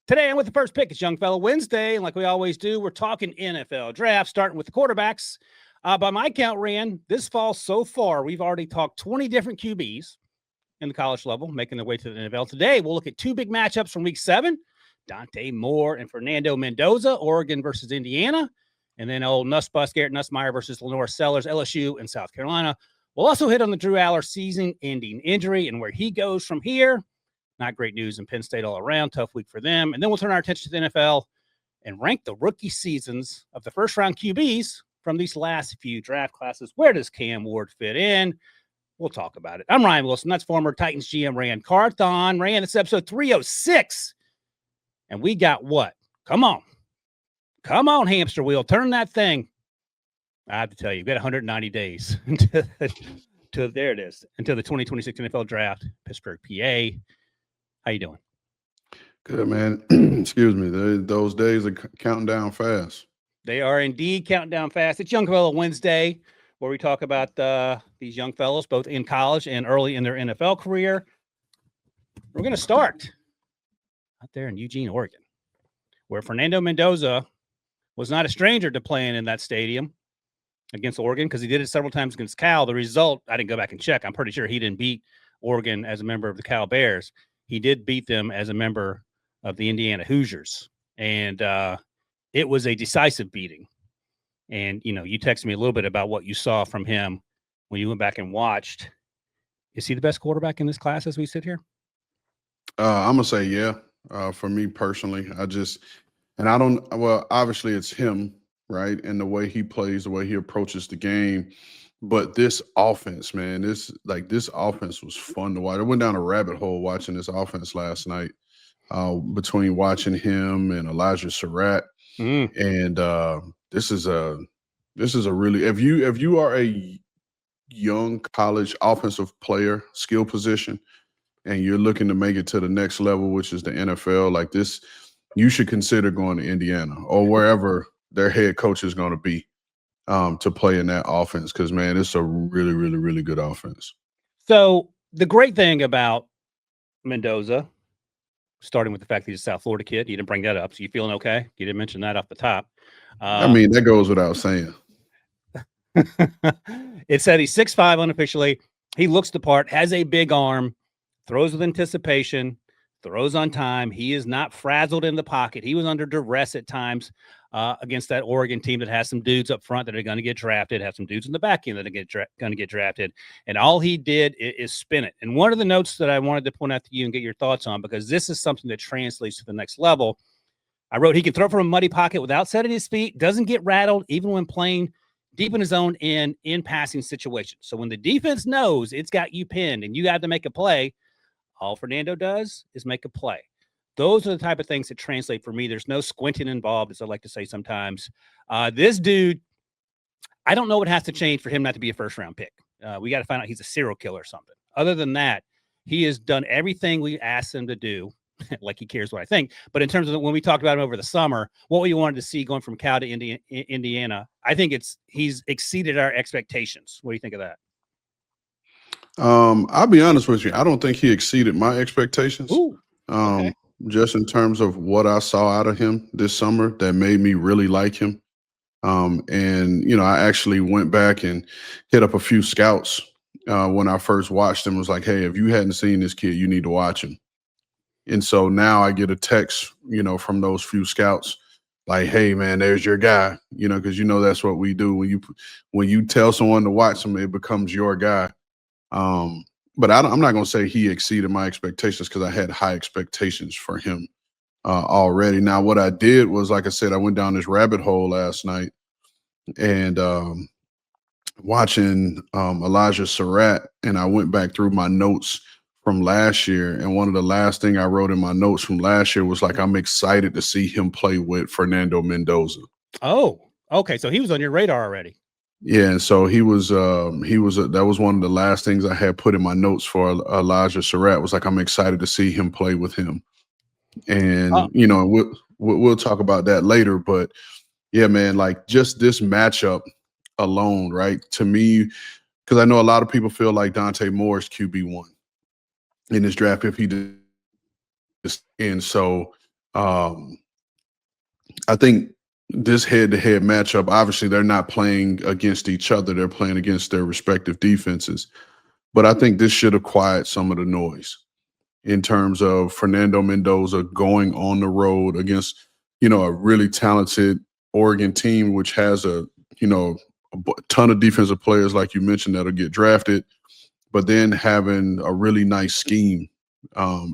Today, I'm with the first pick. It's Young Fella Wednesday, and like we always do, we're talking NFL draft, starting with the quarterbacks. By my count, Ran, this fall so far, we've already talked 20 different QBs in the college level, making their way to the NFL. Today, we'll look at two big matchups from Week 7, Dante Moore and Fernando Mendoza, Oregon versus Indiana, and then old Garrett Nussmeier versus LaNorris Sellers, LSU and South Carolina. We'll also hit on the Drew Allar season-ending injury and where he goes from here. Not great news in Penn State all around. Tough week for them. And then we'll turn our attention to the NFL and rank the rookie seasons of the first-round QBs from these last few draft classes. Where does Cam Ward fit in? We'll talk about it. I'm Ryan Wilson. That's former Titans GM Ran Carthon. Ran, it's episode 306. And we got what? Come on. Come on, hamster wheel. Turn that thing. I have to tell you, you've got 190 days until there it is, until the 2026 NFL Draft, Pittsburgh, PA. How you doing? Good, man. Excuse me. Those days are counting down fast. They are indeed counting down fast. It's Young Fella Wednesday, where we talk about these young fellows, both in college and early in their NFL career. We're going to start out there in Eugene, Oregon, where Fernando Mendoza was not a stranger to playing in that stadium against Oregon because he did it several times against Cal. The result, I didn't go back and check. I'm pretty sure he didn't beat Oregon as a member of the Cal Bears. He did beat them as a member of the Indiana Hoosiers, and it was a decisive beating. And, you know, you texted me a little bit about what you saw from him when you went back and watched. Is he the best quarterback in this class as we sit here? I'm going to say, yeah, for me personally. Obviously it's him, right? And the way he plays, the way he approaches the game. But this offense, man, this offense was fun to watch. I went down a rabbit hole watching this offense last night, between watching him and Elijah Sarratt. And this is a really, if you are a young college offensive player, skill position, and you're looking to make it to the next level, which is the NFL, like this, you should consider going to Indiana or wherever their head coach is going to be. To play in that offense, because, man, it's a really, really, really good offense. So the great thing about Mendoza, starting with the fact that he's a South Florida kid, you didn't bring that up, so you feeling okay? You didn't mention that off the top. I mean, that goes without saying. It said he's 6'5" unofficially. He looks the part, has a big arm, throws with anticipation, throws on time. He is not frazzled in the pocket. He was under duress at times against that Oregon team that has some dudes up front that are going to get drafted, have some dudes in the back end that are going to get drafted. And all he did is spin it. And one of the notes that I wanted to point out to you and get your thoughts on, because this is something that translates to the next level. I wrote, he can throw from a muddy pocket without setting his feet, doesn't get rattled, even when playing deep in his own in passing situations. So when the defense knows it's got you pinned and you have to make a play, all Fernando does is make a play. Those are the type of things that translate for me. There's no squinting involved, as I like to say sometimes. This dude, I don't know what has to change for him not to be a first-round pick. We got to find out he's a serial killer or something. Other than that, he has done everything we asked him to do, like he cares what I think. But in terms of when we talked about him over the summer, what we wanted to see going from Cal to Indiana, I think he's exceeded our expectations. What do you think of that? I'll be honest with you. I don't think he exceeded my expectations. Ooh, okay. Just in terms of what I saw out of him this summer that made me really like him. And, you know, I actually went back and hit up a few scouts when I first watched him. It was like, hey, if you hadn't seen this kid, you need to watch him. And so now I get a text, you know, from those few scouts like, hey, man, there's your guy, you know, because, you know, that's what we do. When you tell someone to watch him, it becomes your guy. But I'm not going to say he exceeded my expectations because I had high expectations for him already. Now, what I did was, like I said, I went down this rabbit hole last night and watching Elijah Sarratt, and I went back through my notes from last year. And one of the last thing I wrote in my notes from last year was like, I'm excited to see him play with Fernando Mendoza. Oh, okay. So he was on your radar already. Yeah, and so that was one of the last things I had put in my notes for Elijah Sarratt was like, I'm excited to see him play with him. And, you know, we'll talk about that later. But, yeah, man, like just this matchup alone, right, to me, because I know a lot of people feel like Dante Moore is QB1 in this draft if he did. And so Um, I think this head-to-head matchup, obviously they're not playing against each other. They're playing against their respective defenses. But I think this should have quieted some of the noise in terms of Fernando Mendoza going on the road against, a really talented Oregon team, which has a ton of defensive players, like you mentioned, that'll get drafted, but then having a really nice scheme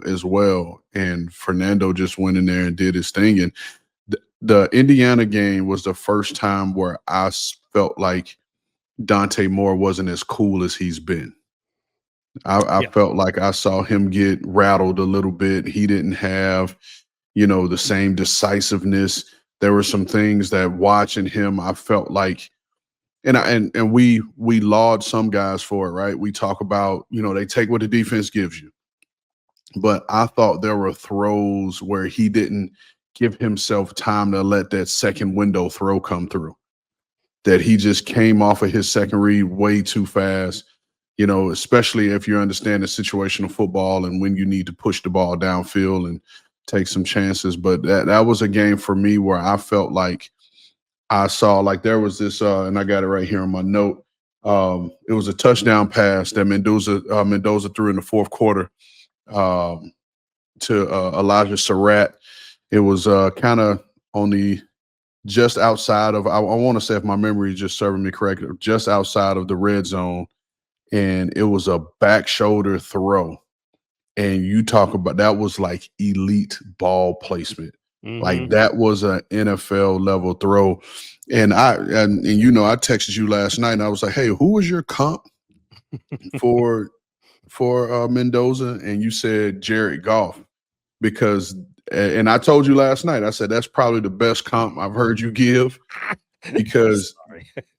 as well. And Fernando just went in there and did his thing. And the Indiana game was the first time where I felt like Dante Moore wasn't as cool as he's been. I felt like I saw him get rattled a little bit. He didn't have, the same decisiveness. There were some things that watching him, I felt like, and we laud some guys for it, right? We talk about, they take what the defense gives you. But I thought there were throws where he didn't give himself time to let that second window throw come through, that he just came off of his second read way too fast, especially if you understand the situational football and when you need to push the ball downfield and take some chances. But that was a game for me where I felt like I saw, like, there was this, and I got it right here on my note. It was a touchdown pass that Mendoza threw in the fourth quarter to Elijah Sarratt. It was kind of on the just outside of, I want to say, if my memory is just serving me correct, just outside of the red zone. And it was a back shoulder throw. And you talk about, that was like elite ball placement. Mm-hmm. Like, that was an NFL level throw. And I texted you last night and I was like, hey, who was your comp for Mendoza? And you said Jared Goff, and I told you last night, I said, that's probably the best comp I've heard you give, because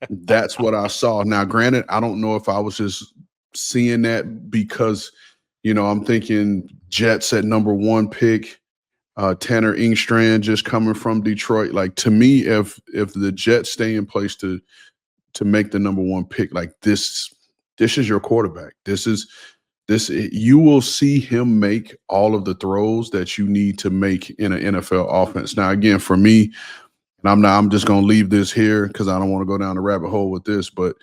that's what I saw. Now, granted, I don't know if I was just seeing that because, I'm thinking Jets at number 1 pick, Tanner Engstrand just coming from Detroit. Like, to me, if the Jets stay in place to make the number 1 pick, like, this is your quarterback. You will see him make all of the throws that you need to make in an NFL offense. Now, again, for me, and I'm just going to leave this here because I don't want to go down the rabbit hole with this, but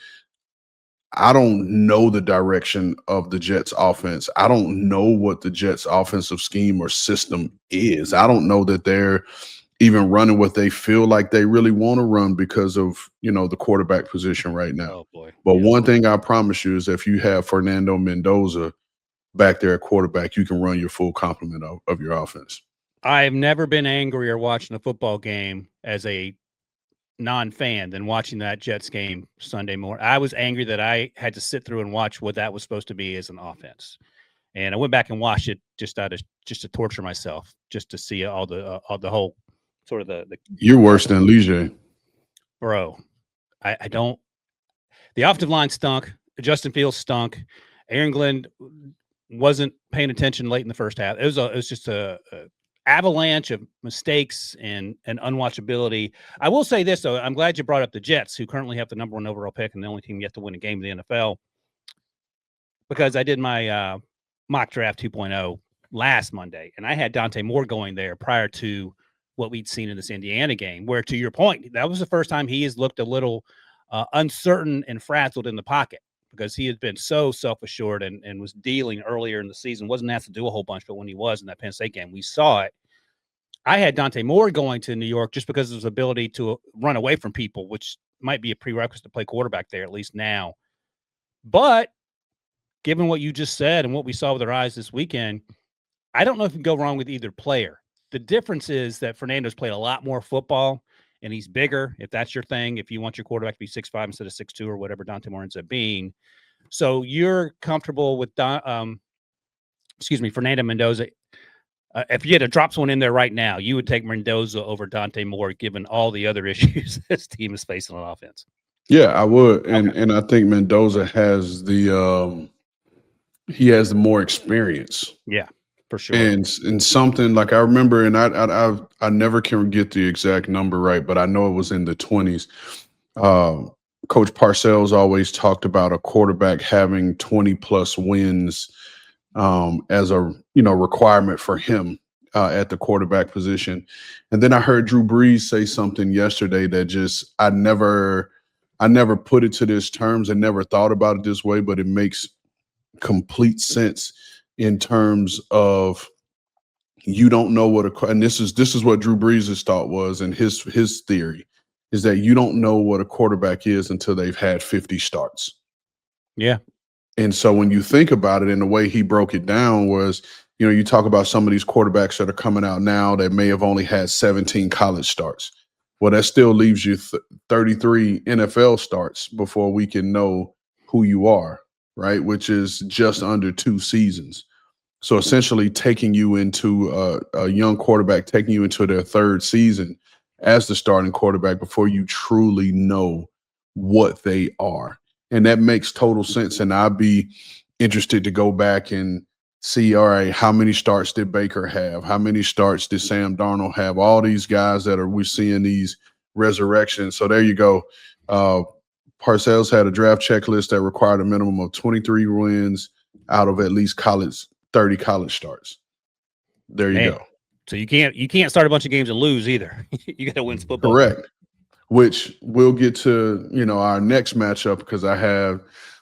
I don't know the direction of the Jets offense. I don't know what the Jets offensive scheme or system is. I don't know that they're even running what they feel like they really want to run because of, the quarterback position right now. Oh boy. But one thing I promise you is if you have Fernando Mendoza back there at quarterback, you can run your full complement of your offense. I've never been angrier watching a football game as a non-fan than watching that Jets game Sunday morning. I was angry that I had to sit through and watch what that was supposed to be as an offense. And I went back and watched it just to torture myself, just to see all the whole sort of the You're worse than Leger. Bro, I don't. The offensive line stunk. Justin Fields stunk. Aaron Glenn wasn't paying attention late in the first half. It was just a avalanche of mistakes and unwatchability. I will say this, though. I'm glad you brought up the Jets, who currently have the number 1 overall pick and the only team yet to win a game in the NFL, because I did my mock draft 2.0 last Monday, and I had Dante Moore going there prior to what we'd seen in this Indiana game, where, to your point, that was the first time he has looked a little uncertain and frazzled in the pocket, because he had been so self-assured and was dealing earlier in the season. Wasn't asked to do a whole bunch, but when he was in that Penn State game, we saw it. I had Dante Moore going to New York just because of his ability to run away from people, which might be a prerequisite to play quarterback there, at least now. But given what you just said and what we saw with our eyes this weekend, I don't know if you can go wrong with either player. The difference is that Fernando's played a lot more football, and he's bigger, if that's your thing, if you want your quarterback to be 6'5" instead of 6'2" or whatever Dante Moore ends up being. So you're comfortable with Fernando Mendoza. If you had to drop someone in there right now, you would take Mendoza over Dante Moore, given all the other issues this team is facing on offense. Yeah, I would. And I think Mendoza has the more experience. Yeah, for sure. And something like, I remember, and I never can get the exact number right, but I know it was in the 20s. Coach Parcells always talked about a quarterback having 20 plus wins as a requirement for him at the quarterback position. And then I heard Drew Brees say something yesterday that just I never put it to this terms and never thought about it this way, but it makes complete sense in terms of you don't know what and this is what Drew Brees' thought was, and his theory is that you don't know what a quarterback is until they've had 50 starts. Yeah. And so when you think about it, and the way he broke it down was, you talk about some of these quarterbacks that are coming out now that may have only had 17 college starts. Well, that still leaves you 33 NFL starts before we can know who you are, right? Which is just under 2 seasons. So essentially taking you into a young quarterback, taking you into their 3rd season as the starting quarterback before you truly know what they are. And that makes total sense. And I'd be interested to go back and see, all right, how many starts did Baker have? How many starts did Sam Darnold have? All these guys we're seeing these resurrections. So there you go. Parcells had a draft checklist that required a minimum of 23 wins out of at least 30 college starts. There you go. So you can't start a bunch of games and lose either. You got to win football. Correct. Which we'll get to, our next matchup, because I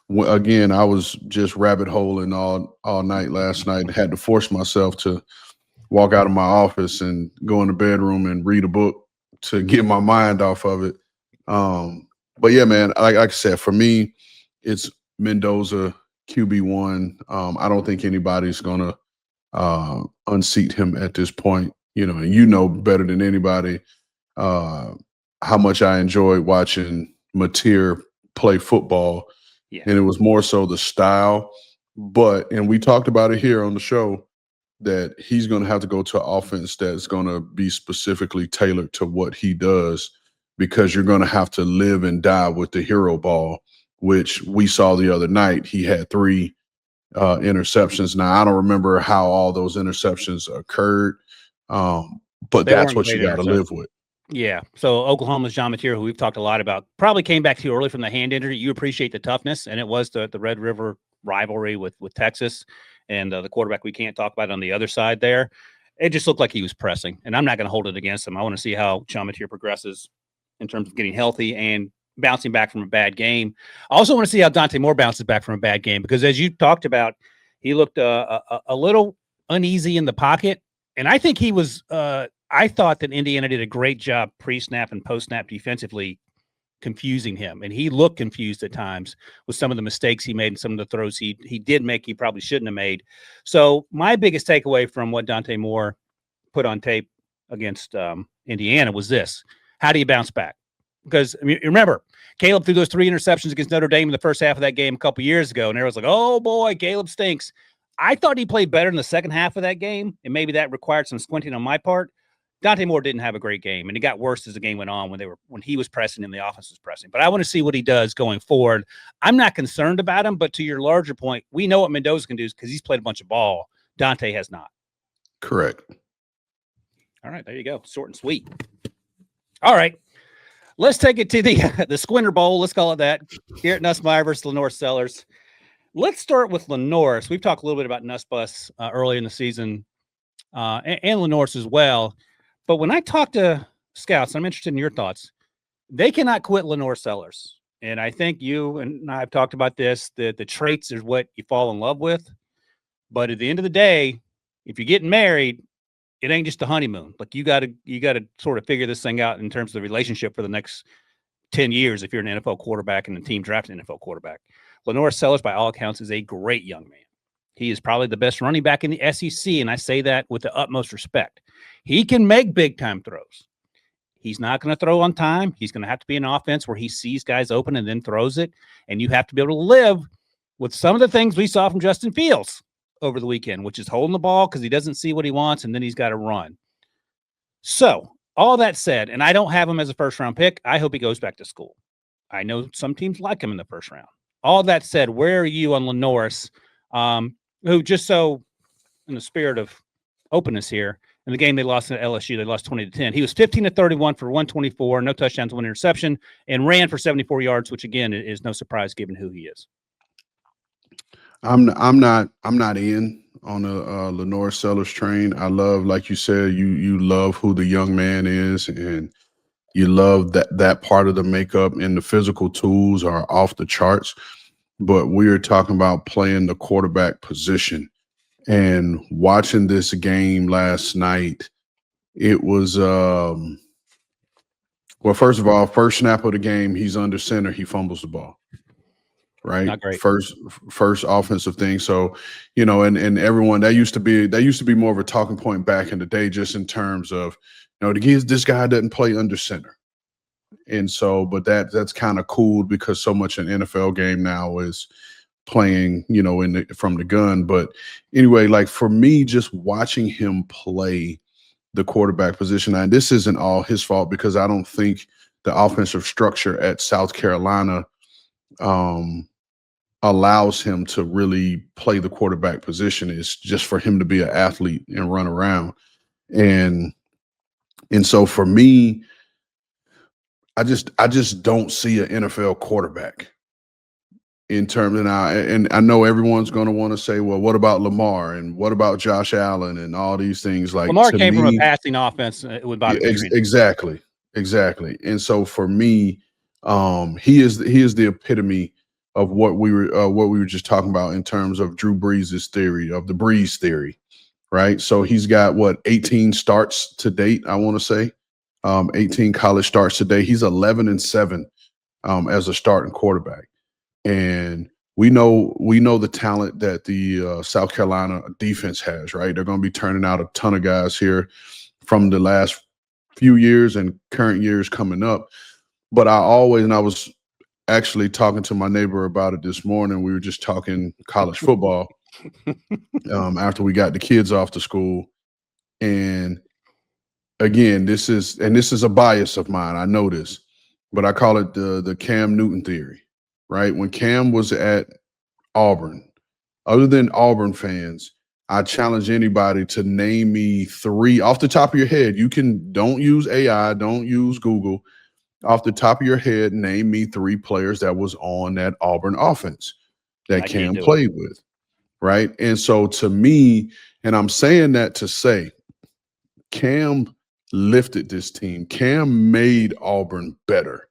was just rabbit holing all night last night and had to force myself to walk out of my office and go in the bedroom and read a book to get my mind off of it. But yeah, man, like I said, for me, it's Mendoza, QB1. I don't think anybody's going to unseat him at this point, and better than anybody how much I enjoyed watching Mateer play football. Yeah. And it was more so the style. And we talked about it here on the show, that he's going to have to go to an offense that's going to be specifically tailored to what he does, because you're going to have to live and die with the hero ball, which we saw the other night. He had 3 interceptions. Now, I don't remember how all those interceptions occurred, but that's what you got to live with. Yeah. So Oklahoma's John Mateer, who we've talked a lot about, probably came back too early from the hand injury. You appreciate the toughness, and it was the Red River rivalry with Texas and the quarterback we can't talk about on the other side there. It just looked like he was pressing, and I'm not going to hold it against him. I want to see how John Mateer progresses in terms of getting healthy and bouncing back from a bad game. I also want to see how Dante Moore bounces back from a bad game, because as you talked about, he looked a little uneasy in the pocket, and I think he was I thought that Indiana did a great job pre-snap and post-snap defensively confusing him, and he looked confused at times with some of the mistakes he made and some of the throws he did make he probably shouldn't have made. So my biggest takeaway from what Dante Moore put on tape against Indiana was this: how do you bounce back? Because remember, Caleb threw those 3 interceptions against Notre Dame in the first half of that game a couple years ago, and everyone's like, oh boy, Caleb stinks. I thought he played better in the second half of that game, and maybe that required some squinting on my part. Dante Moore didn't have a great game, and it got worse as the game went on when he was pressing and the offense was pressing. But I want to see what he does going forward. I'm not concerned about him, but to your larger point, we know what Mendoza can do because he's played a bunch of ball. Dante has not. Correct. All right, there you go. Short and sweet. All right, let's take it to the Squinter Bowl. Let's call it that. Garrett Nussmeier versus LaNorris Sellers. Let's start with LaNorris. We've talked a little bit about Nussbus early in the season and LaNorris as well. But when I talk to scouts, I'm interested in your thoughts. They cannot quit LaNorris Sellers. And I think you and I have talked about this, that the traits is what you fall in love with. But at the end of the day, if you're getting married, it ain't just a honeymoon. Like you got to sort of figure this thing out in terms of the relationship for the next 10 years if you're an NFL quarterback and the team drafting an NFL quarterback. LaNorris Sellers, by all accounts, is a great young man. He is probably the best running back in the SEC, and I say that with the utmost respect. He can make big-time throws. He's not going to throw on time. He's going to have to be an offense where he sees guys open and then throws it, and you have to be able to live with some of the things we saw from Justin Fields over the weekend, which is holding the ball because he doesn't see what he wants, and then he's got to run. So, all that said, and I don't have him as a first-round pick. I hope he goes back to school. I know some teams like him in the first round. All that said, where are you on LaNorris? Who, just so in the spirit of openness here, in the game they lost at LSU, they lost 20-10. He was 15-31 for 124, no touchdowns, 1 interception, and ran for 74 yards, which again is no surprise given who he is. I'm not in on the LaNorris Sellers train. I love, like you said, you love who the young man is, and you love that part of the makeup, and the physical tools are off the charts. But we are talking about playing the quarterback position, and watching this game last night. It was well, first of all, first snap of the game, he's under center, he fumbles the ball. Right, Not great. first offensive thing. So, and everyone, that used to be more of a talking point back in the day, just in terms of, this guy doesn't play under center. And so, but that's kind of cool, because so much an NFL game now is playing, from the gun. But anyway, like, for me, just watching him play the quarterback position, and this isn't all his fault, because I don't think the offensive structure at South Carolina um, allows him to really play the quarterback position. Is just for him to be an athlete and run around. And so for me, I just don't see an NFL quarterback in terms of now. And I know everyone's going to want to say, well, what about Lamar, and what about Josh Allen, and all these things? Like, Lamar to came from a me, passing offense with Bobby Petrino. exactly. And so for me, he is the epitome of what we were just talking about, in terms of Drew Brees' theory, of the Brees theory, right? So he's got, what, 18 starts to date, I want to say, 18 college starts to date. He's 11-7 as a starting quarterback, and we know the talent that the South Carolina defense has. Right, they're going to be turning out a ton of guys here from the last few years and current years coming up. But I was actually talking to my neighbor about it this morning. We were just talking college football after we got the kids off to school. And again, this is a bias of mine, I know this, but I call it the Cam Newton theory, right? When Cam was at Auburn, other than Auburn fans, I challenge anybody to name me three off the top of your head. Don't use AI, don't use Google. Off the top of your head, name me three players that was on that Auburn offense that Cam played with, right? And so, to me, and I'm saying that to say, Cam lifted this team. Cam made Auburn better.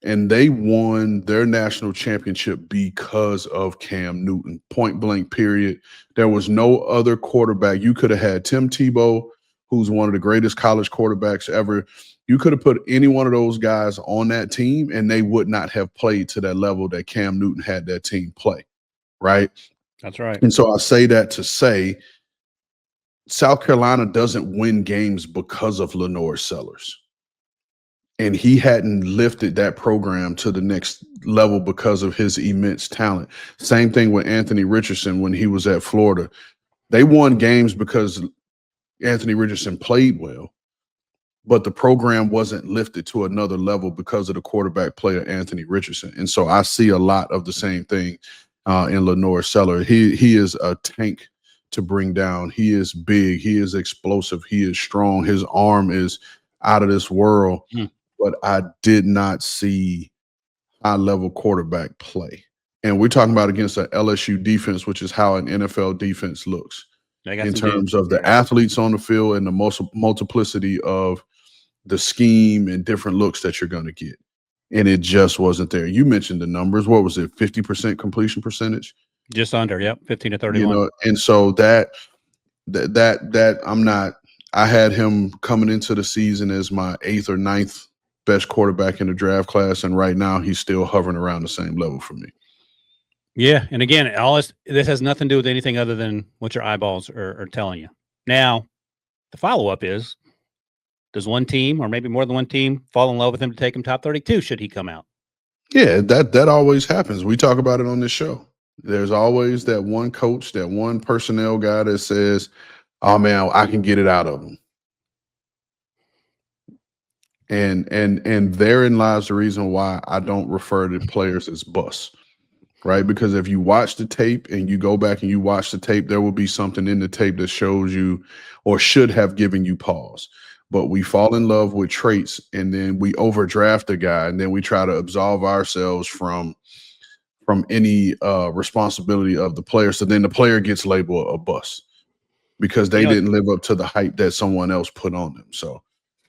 And they won their national championship because of Cam Newton. Point blank, period. There was no other quarterback. You could have had Tim Tebow, who's one of the greatest college quarterbacks ever. You could have put any one of those guys on that team, and they would not have played to that level that Cam Newton had that team play, right? That's right. And so I say that to say, South Carolina doesn't win games because of LaNorris Sellers. And he hadn't lifted that program to the next level because of his immense talent. Same thing with Anthony Richardson when he was at Florida. They won games because Anthony Richardson played well, but the program wasn't lifted to another level because of the quarterback player, Anthony Richardson. And so I see a lot of the same thing in LaNorris Sellers. He is a tank to bring down. He is big. He is explosive. He is strong. His arm is out of this world. But I did not see high-level quarterback play. And we're talking about against an LSU defense, which is how an NFL defense looks in terms of the athletes on the field and the multiplicity of the scheme and different looks that you're going to get. And it just wasn't there. You mentioned the numbers. What was it, 50% completion percentage? Just under, yep, 15 to 31. And so that I'm not – I had him coming into the season as my 8th or 9th best quarterback in the draft class, and right now he's still hovering around the same level for me. Yeah, and again, this has nothing to do with anything other than what your eyeballs are telling you. Now, the follow-up is, does one team, or maybe more than one team, fall in love with him to take him top 32 should he come out? Yeah, that always happens. We talk about it on this show. There's always that one coach, that one personnel guy that says, oh, man, I can get it out of him. And therein lies the reason why I don't refer to players as busts, right? Because if you watch the tape and you go back and you watch the tape, there will be something in the tape that shows you or should have given you pause. But we fall in love with traits, and then we overdraft a guy, and then we try to absolve ourselves from from any responsibility of the player. So then the player gets labeled a bust because they didn't live up to the hype that someone else put on them. So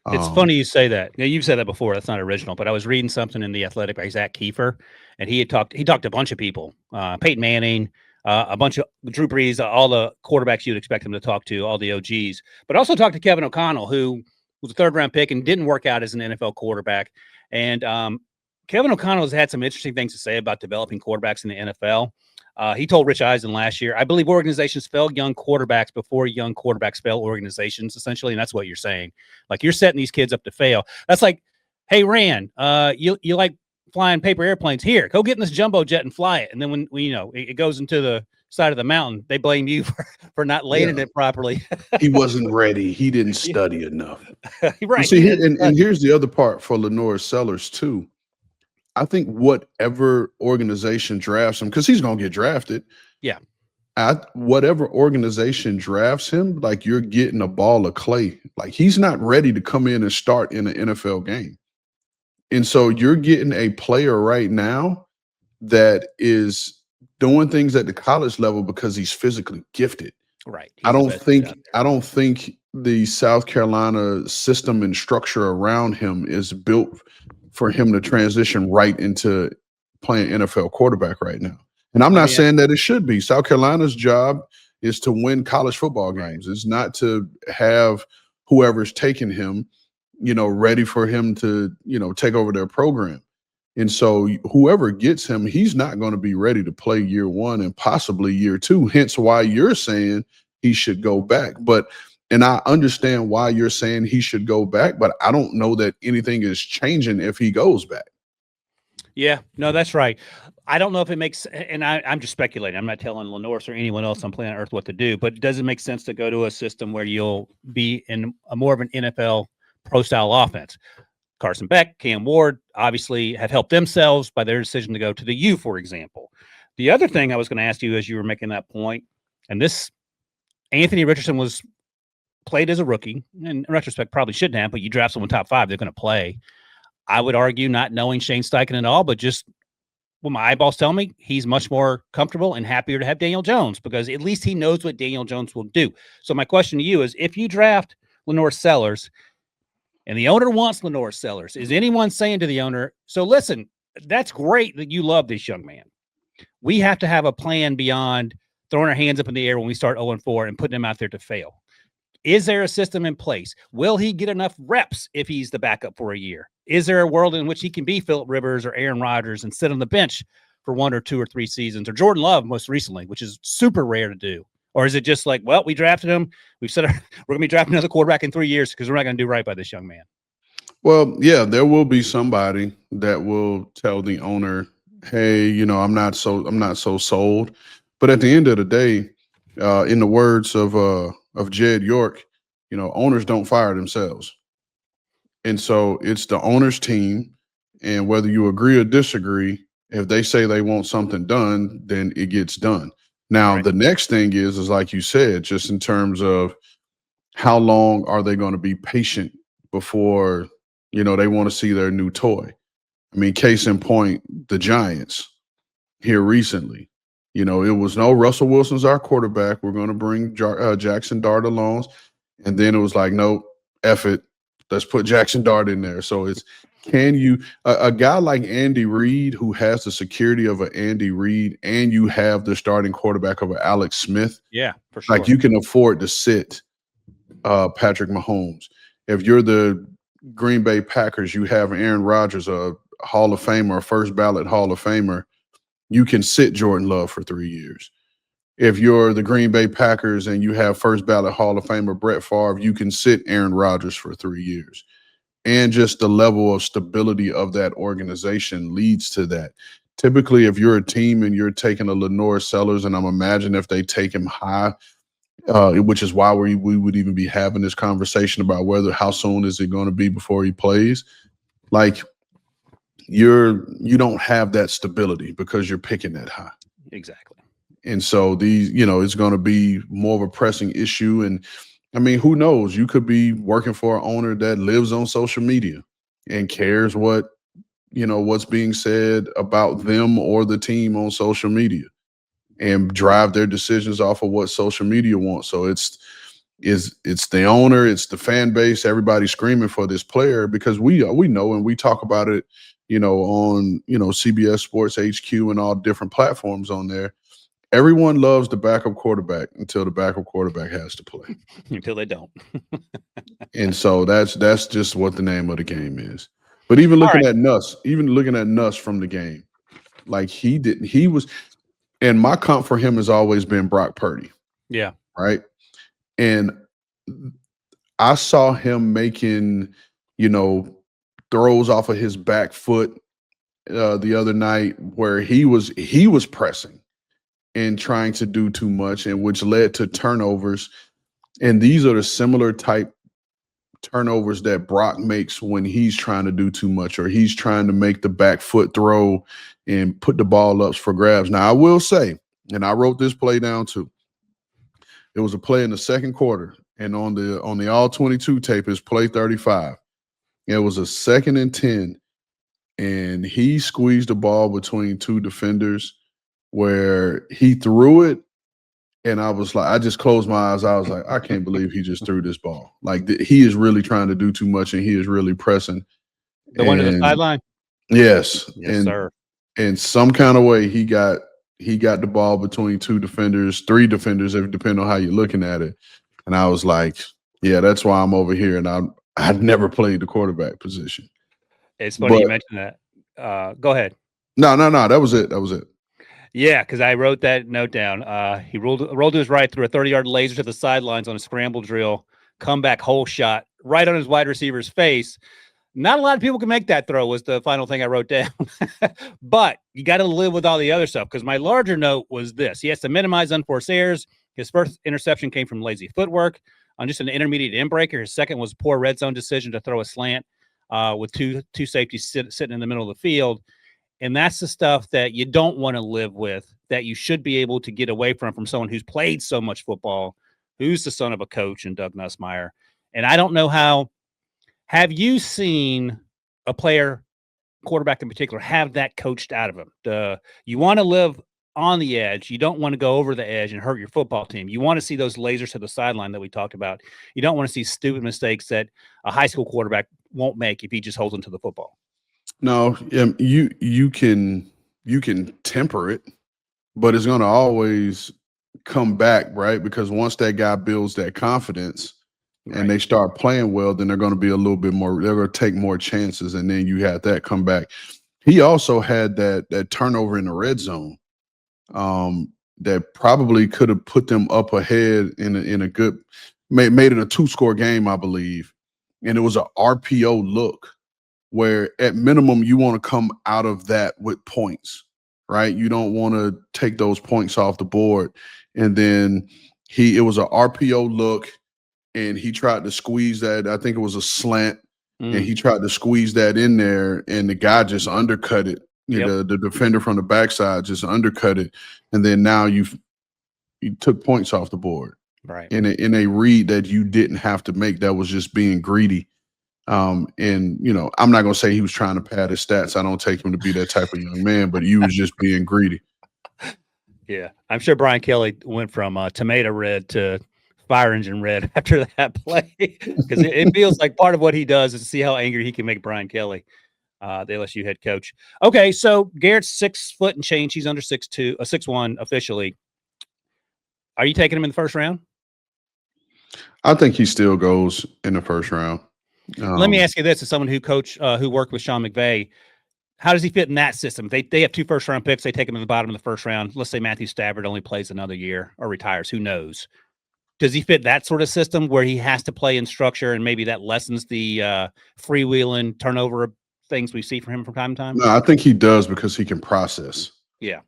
it's funny you say that. Now, you've said that before. That's not original, but I was reading something in The Athletic by Zach Kiefer, and he talked to a bunch of people, Peyton Manning, a bunch of Drew Brees, all the quarterbacks you'd expect him to talk to, all the OGs, but also talked to Kevin O'Connell, who was a third-round pick and didn't work out as an NFL quarterback. And Kevin O'Connell has had some interesting things to say about developing quarterbacks in the NFL. He told Rich Eisen last year, I believe organizations fail young quarterbacks before young quarterbacks fail organizations, essentially. And that's what you're saying. Like, you're setting these kids up to fail. That's like, hey, Ran, you like flying paper airplanes? Here, go get in this jumbo jet and fly it. And then when it goes into the side of the mountain, they blame you for not landing it properly. He wasn't ready. He didn't study enough. Right. See, and here's the other part for LaNorris Sellers too. I think whatever organization drafts him, because he's going to get drafted. Yeah. Whatever organization drafts him, like, you're getting a ball of clay. Like, he's not ready to come in and start in an NFL game. And so you're getting a player right now that is doing things at the college level because he's physically gifted. Right. I don't think the South Carolina system and structure around him is built for him to transition right into playing NFL quarterback right now. And I'm not saying that it should be. South Carolina's job is to win college football games. It's not to have whoever's taking him, ready for him to, take over their program. And so whoever gets him, he's not going to be ready to play year one and possibly year two. Hence why you're saying he should go back. And I understand why you're saying he should go back, but I don't know that anything is changing if he goes back. Yeah, no, that's right. I don't know if it makes, and I'm just speculating. I'm not telling LaNorris or anyone else on planet Earth what to do, but does it make sense to go to a system where you'll be in a more of an NFL pro-style offense? Carson Beck, Cam Ward obviously have helped themselves by their decision to go to the U, for example. The other thing I was going to ask you as you were making that point, and this, Anthony Richardson was played as a rookie, and in retrospect probably shouldn't have, but you draft someone top 5, they're going to play. I would argue, not knowing Shane Steichen at all, but just what my eyeballs tell me, he's much more comfortable and happier to have Daniel Jones because at least he knows what Daniel Jones will do. So my question to you is, if you draft LaNorris Sellers and the owner wants LaNorris Sellers, is anyone saying to the owner, so listen, that's great that you love this young man. We have to have a plan beyond throwing our hands up in the air when we start 0-4 and putting him out there to fail. Is there a system in place? Will he get enough reps if he's the backup for a year? Is there a world in which he can be Phillip Rivers or Aaron Rodgers and sit on the bench for 1 or 2 or 3 seasons, or Jordan Love most recently, which is super rare to do? Or is it just like, well, we drafted him. We've said we're going to be drafting another quarterback in 3 years because we're not going to do right by this young man? Well, yeah, there will be somebody that will tell the owner, hey, I'm not so sold. But at the end of the day, in the words of Jed York, owners don't fire themselves. And so it's the owner's team. And whether you agree or disagree, if they say they want something done, then it gets done. Now, The next thing is like you said, just in terms of how long are they going to be patient before, they want to see their new toy. I mean, case in point, the Giants here recently. It was no Russell Wilson's our quarterback. We're going to bring Jackson Dart along. And then it was like, nope, F it. Let's put Jackson Dart in there. So it's, can you, a guy like Andy Reid, who has the security of an Andy Reid, and you have the starting quarterback of an Alex Smith. Yeah, for sure. Like, you can afford to sit Patrick Mahomes. If you're the Green Bay Packers, you have Aaron Rodgers, a Hall of Famer, a first ballot Hall of Famer. You can sit Jordan Love for 3 years. If you're the Green Bay Packers and you have first ballot Hall of Famer Brett Favre, you can sit Aaron Rodgers for 3 years. And just the level of stability of that organization leads to that. Typically, if you're a team and you're taking a LaNorris Sellers, and I'm imagining if they take him high, which is why we would even be having this conversation about how soon is it going to be before he plays. Like, you don't have that stability because you're picking that high. Exactly. And so it's going to be more of a pressing issue. And I mean, who knows? You could be working for an owner that lives on social media and cares what what's being said about them or the team on social media and drive their decisions off of what social media wants. So it's the owner, it's the fan base, everybody screaming for this player because we know and we talk about it, on CBS Sports HQ and all different platforms on there. Everyone loves the backup quarterback until the backup quarterback has to play. Until they don't. And so that's just what the name of the game is. But even looking at Nuss from the game, like he was, and my comp for him has always been Brock Purdy. Yeah. Right. And I saw him making, throws off of his back foot the other night where he was pressing and trying to do too much, and which led to turnovers. And these are the similar type turnovers that Brock makes when he's trying to do too much or he's trying to make the back foot throw and put the ball up for grabs. Now, I will say, and I wrote this play down too, it was a play in the second quarter, and on the all 22 tape is play 35. It was a 2nd and 10, and he squeezed the ball between two defenders where he threw it. And I was like, I just closed my eyes. I was like, I can't believe he just threw this ball. Like he is really trying to do too much, and he is really pressing. The one to the sideline? Yes. Yes, sir. In some kind of way, he got the ball between two defenders, three defenders, depending on how you're looking at it. And I was like, yeah, that's why I'm over here. And I'd never played the quarterback position. It's funny you mentioned that. Go ahead. No. That was it. Yeah, because I wrote that note down. He rolled to his right, threw a 30-yard laser to the sidelines on a scramble drill, comeback hole shot right on his wide receiver's face. Not a lot of people can make that throw was the final thing I wrote down. But you got to live with all the other stuff because my larger note was this. He has to minimize unforced errors. His first interception came from lazy footwork on just an intermediate end breaker. His second was a poor red zone decision to throw a slant with two safeties sitting in the middle of the field. And that's the stuff that you don't want to live with, that you should be able to get away from someone who's played so much football, who's the son of a coach and Doug Nussmeier. And I don't know how. Have you seen a player, quarterback in particular, have that coached out of him? You want to live on the edge. You don't want to go over the edge and hurt your football team. You want to see those lasers to the sideline that we talked about. You don't want to see stupid mistakes that a high school quarterback won't make if he just holds onto the football. No, you can temper it, but it's going to always come back, right? Because once that guy builds that confidence and they start playing well, then they're going to be a little bit more. They're going to take more chances, and then you had that come back. He also had that turnover in the red zone that probably could have put them up ahead in a good made it a 2-score game, I believe, and it was a RPO look. Where at minimum you want to come out of that with points, right? You don't want to take those points off the board. And then it was an RPO look, and he tried to squeeze that. I think it was a slant, and he tried to squeeze that in there, and the guy just undercut it. The defender from the backside just undercut it, and then now you took points off the board, right? In a read that you didn't have to make. That was just being greedy. And I'm not gonna say he was trying to pad his stats. I don't take him to be that type of young man, but he was just being greedy. Yeah, I'm sure Brian Kelly went from tomato red to fire engine red after that play because it feels like part of what he does is to see how angry he can make Brian Kelly, the LSU head coach. Okay, so Garrett's 6 foot and change. He's under 6'2", 6'1" officially. Are you taking him in the first round? I think he still goes in the first round. Let me ask you this: as someone who worked with Sean McVay, how does he fit in that system? They have 2 first-round picks. They take him in the bottom of the first round. Let's say Matthew Stafford only plays another year or retires. Who knows? Does he fit that sort of system where he has to play in structure and maybe that lessens the freewheeling turnover things we see from him from time to time? No, I think he does because he can process. Yeah.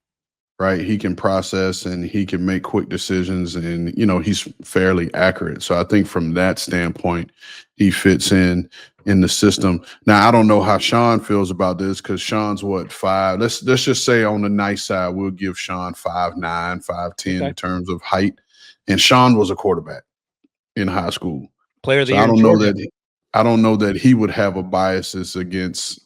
Right. He can process and he can make quick decisions, and, he's fairly accurate. So I think from that standpoint, he fits in the system. Now, I don't know how Sean feels about this because Sean's 5. Let's just say on the nice side, we'll give Sean 5'9", 5'10" in terms of height. And Sean was a quarterback in high school. Player of the year. I don't know that he would have a biases against,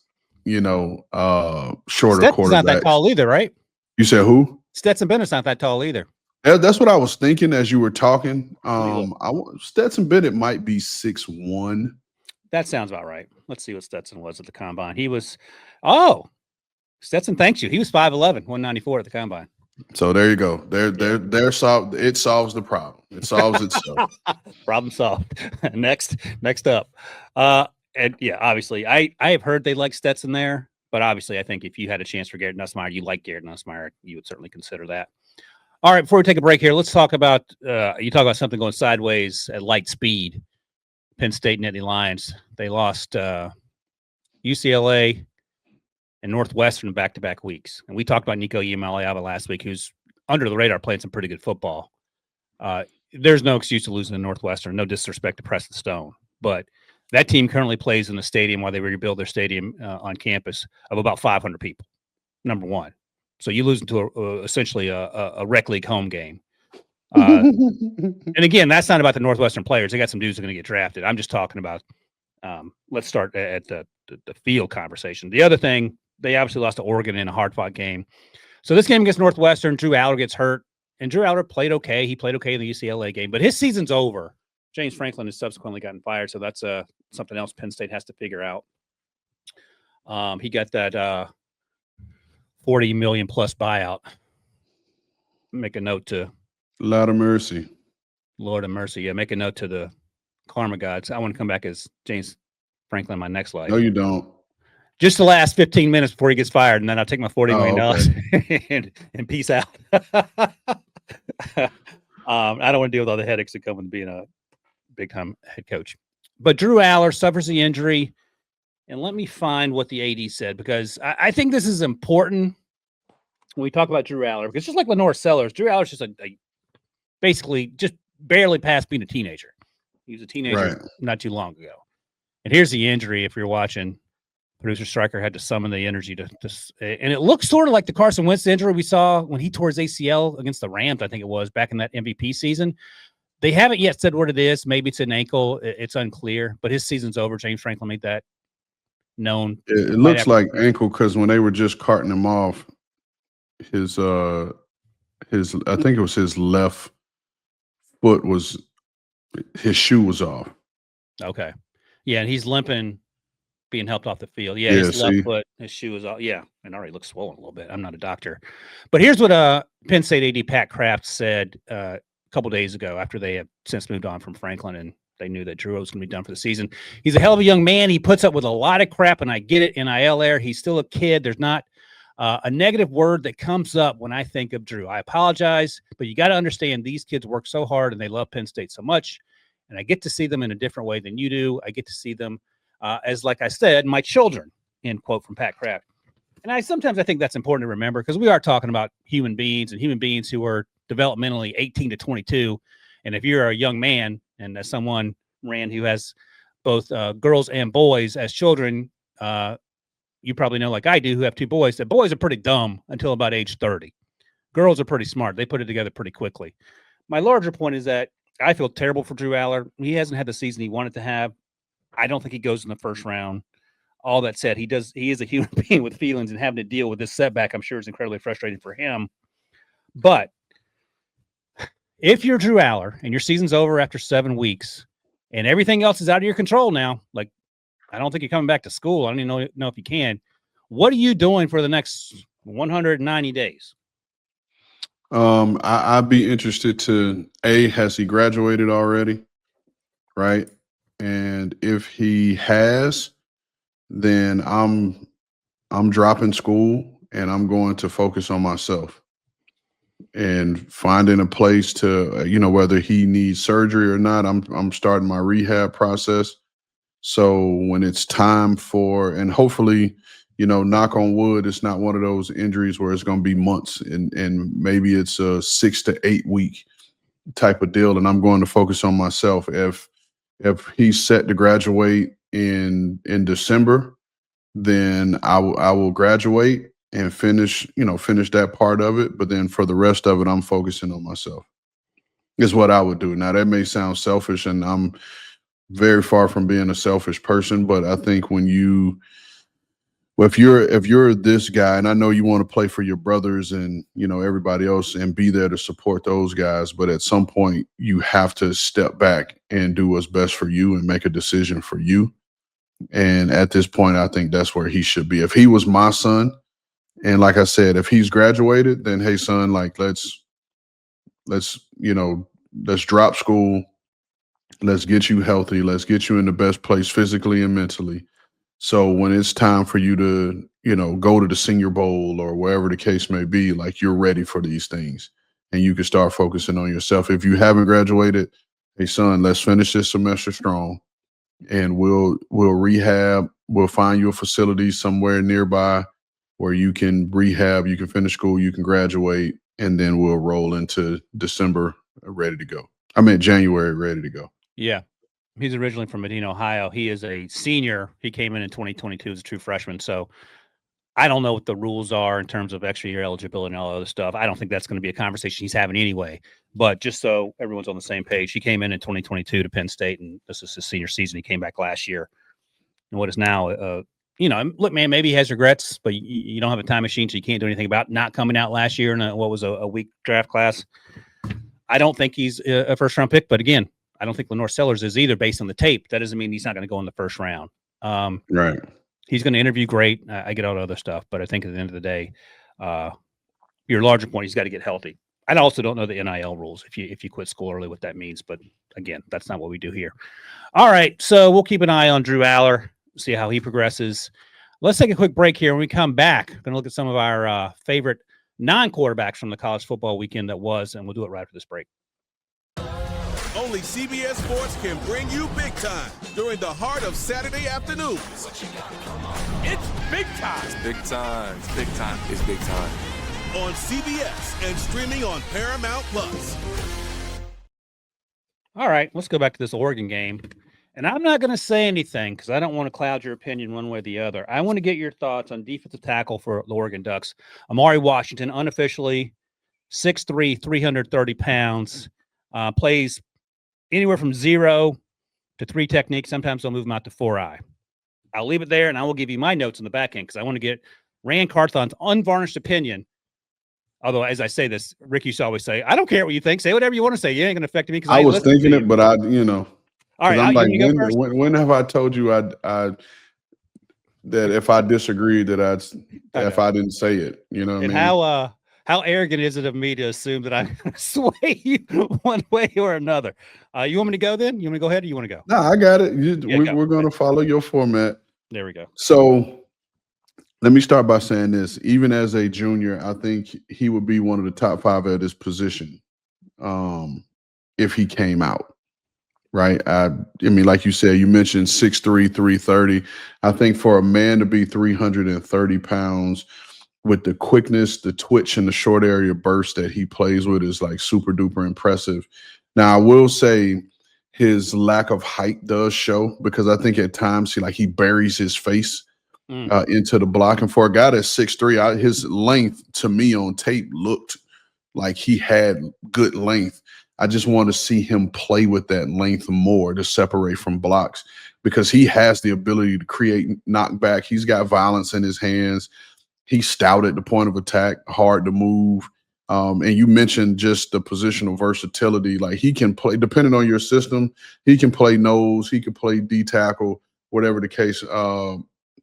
shorter Stetson's not that quarterbacks. tall either, right? You said who? Stetson Bennett's not that tall either. That's what I was thinking as you were talking. me Stetson Bennett might be 6'1". That sounds about right. Let's see what Stetson was at the combine. He was, Stetson, thanks you. He was 5'11", 194 at the combine. So there you go. It solves the problem. It solves itself. Problem solved. Next up. And yeah, obviously, I have heard they like Stetson there, but obviously, I think if you had a chance for Garrett Nussmeier, you like Garrett Nussmeier, you would certainly consider that. All right, before we take a break here, let's talk about you talk about something going sideways at light speed. Penn State Nittany Lions. They lost UCLA and Northwestern back-to-back weeks. And we talked about Nico Iamaleava last week, who's under the radar playing some pretty good football. There's no excuse to losing to Northwestern. No disrespect to Preston Stone. But that team currently plays in a stadium while they rebuild their stadium on campus of about 500 people, number one. So you lose to essentially a rec league home game. And again, that's not about the Northwestern players. They got some dudes who are going to get drafted. I'm just talking about let's start at the field conversation. The other thing, they obviously lost to Oregon in a hard-fought game. So this game against Northwestern, Drew Allar gets hurt, and Drew Allar played okay. He played okay in the UCLA game, but his season's over. James Franklin has subsequently gotten fired, so that's something else Penn State has to figure out. He got that $40 million plus buyout. Make a note to Lord of mercy. Lord of mercy. Yeah, make a note to the karma gods. I want to come back as James Franklin in my next life. No, you don't. Just the last 15 minutes before he gets fired, and then I'll take my $40 million okay. and peace out. I don't want to deal with all the headaches that come with being a big-time head coach. But Drew Allar suffers the injury, and let me find what the AD said, because I think this is important when we talk about Drew Allar, because just like LaNorris Sellers, Drew Allar's just basically just barely past being a teenager. He was a teenager not too long ago. And here's the injury, if you're watching. Producer Stryker had to summon the energy to and it looks sort of like the Carson Wentz injury we saw when he tore his ACL against the Rams, I think it was, back in that MVP season. They haven't yet said what it is. Maybe it's an ankle. It's unclear, but his season's over. James Franklin made that known. It looks like ankle because when they were just carting him off, his I think it was his left foot his shoe was off. Okay. Yeah, and he's limping, being helped off the field. Yeah, his left foot, his shoe is off. Yeah, and already looks swollen a little bit. I'm not a doctor. But here's what Penn State AD Pat Kraft said a couple days ago after they have since moved on from Franklin and they knew that Drew was going to be done for the season. He's a hell of a young man. He puts up with a lot of crap, and I get it, NIL era. He's still a kid. There's not a negative word that comes up when I think of Drew. I apologize, but you got to understand these kids work so hard and they love Penn State so much, and I get to see them in a different way than you do. I get to see them as, like I said, my children, end quote from Pat Kraft. And sometimes I think that's important to remember because we are talking about human beings and human beings who are developmentally 18 to 22. And if you're a young man and as someone, Rand, who has both girls and boys as children, you probably know, like I do, who have two boys, that boys are pretty dumb until about age 30. Girls are pretty smart. They put it together pretty quickly. My larger point is that I feel terrible for Drew Allar. He hasn't had the season he wanted to have. I don't think he goes in the first round. All that said, he is a human being with feelings, and having to deal with this setback, I'm sure, is incredibly frustrating for him. But if you're Drew Allar and your season's over after 7 weeks and everything else is out of your control now, like I don't think you're coming back to school. I don't even know if you can. What are you doing for the next 190 days? I'd be interested to has he graduated already? Right. And if he has, then I'm dropping school and I'm going to focus on myself and finding a place to, whether he needs surgery or not, I'm starting my rehab process. So when it's time for, and hopefully, knock on wood, it's not one of those injuries where it's going to be months and maybe it's a 6 to 8 week type of deal. And I'm going to focus on myself. If he's set to graduate in December, then I will graduate and finish that part of it. But then for the rest of it, I'm focusing on myself is what I would do. Now that may sound selfish, and I'm very far from being a selfish person, but I think when you Well, if you're this guy, and I know you want to play for your brothers and everybody else and be there to support those guys, but at some point you have to step back and do what's best for you and make a decision for you. And at this point, I think that's where he should be. If he was my son, and like I said, if he's graduated, then hey son, like let's drop school, let's get you healthy, let's get you in the best place physically and mentally. So when it's time for you to, go to the Senior Bowl or wherever the case may be, like you're ready for these things and you can start focusing on yourself. If you haven't graduated, hey son, let's finish this semester strong and we'll rehab. We'll find you a facility somewhere nearby where you can rehab, you can finish school, you can graduate, and then we'll roll into December ready to go. I mean January ready to go. Yeah. He's originally from Medina, Ohio. He is a senior. He came in 2022 as a true freshman. So I don't know what the rules are in terms of extra year eligibility and all other stuff. I don't think that's going to be a conversation he's having anyway. But just so everyone's on the same page, he came in 2022 to Penn State, and this is his senior season. He came back last year. And what is now, look, man, maybe he has regrets, but you don't have a time machine, so you can't do anything about not coming out last year in what was a weak draft class. I don't think he's a first-round pick, but again, I don't think LaNorris Sellers is either based on the tape. That doesn't mean he's not going to go in the first round. Right. He's going to interview great. I get all the other stuff, but I think at the end of the day, your larger point, he's got to get healthy. I also don't know the NIL rules if you quit school early, what that means. But again, that's not what we do here. All right, so we'll keep an eye on Drew Allar, see how he progresses. Let's take a quick break here. When we come back, we're going to look at some of our favorite non-quarterbacks from the college football weekend that was, and we'll do it right after this break. Only CBS Sports can bring you big time during the heart of Saturday afternoons. It's big time. It's big time. It's big time. It's big time. On CBS and streaming on Paramount Plus. All right, let's go back to this Oregon game. And I'm not going to say anything because I don't want to cloud your opinion one way or the other. I want to get your thoughts on defensive tackle for the Oregon Ducks. Amari Washington, unofficially 6'3", 330 pounds, plays anywhere from 0 to 3 techniques. Sometimes they'll move them out to 4-eye. I'll leave it there, and I will give you my notes in the back end because I want to get Ran Carthon's unvarnished opinion. Although, as I say this, Rick used to always say, I don't care what you think. Say whatever you want to say. You ain't going to affect me. I was thinking it, but all right, I'm like, when have I told you that if I disagreed that if I didn't say it, you know what and I mean? How arrogant is it of me to assume that I sway you one way or another? You want me to go then? You want me to go ahead or you want to go? No, I got it. We're going to follow your format. There we go. So let me start by saying this. Even as a junior, I think he would be one of the top 5 at his position if he came out. Right. I mean, like you said, you mentioned 6'3", 330. I think for a man to be 330 pounds with the quickness, the twitch, and the short area burst that he plays with is like super duper impressive. Now, I will say his lack of height does show because I think at times he buries his face into the block. And for a guy that's 6'3", his length to me on tape looked like he had good length. I just want to see him play with that length more to separate from blocks because he has the ability to create knockback. He's got violence in his hands. He's stout at the point of attack, hard to move. And you mentioned just the positional versatility. Like he can play, depending on your system, he can play nose, he can play D tackle, whatever the case,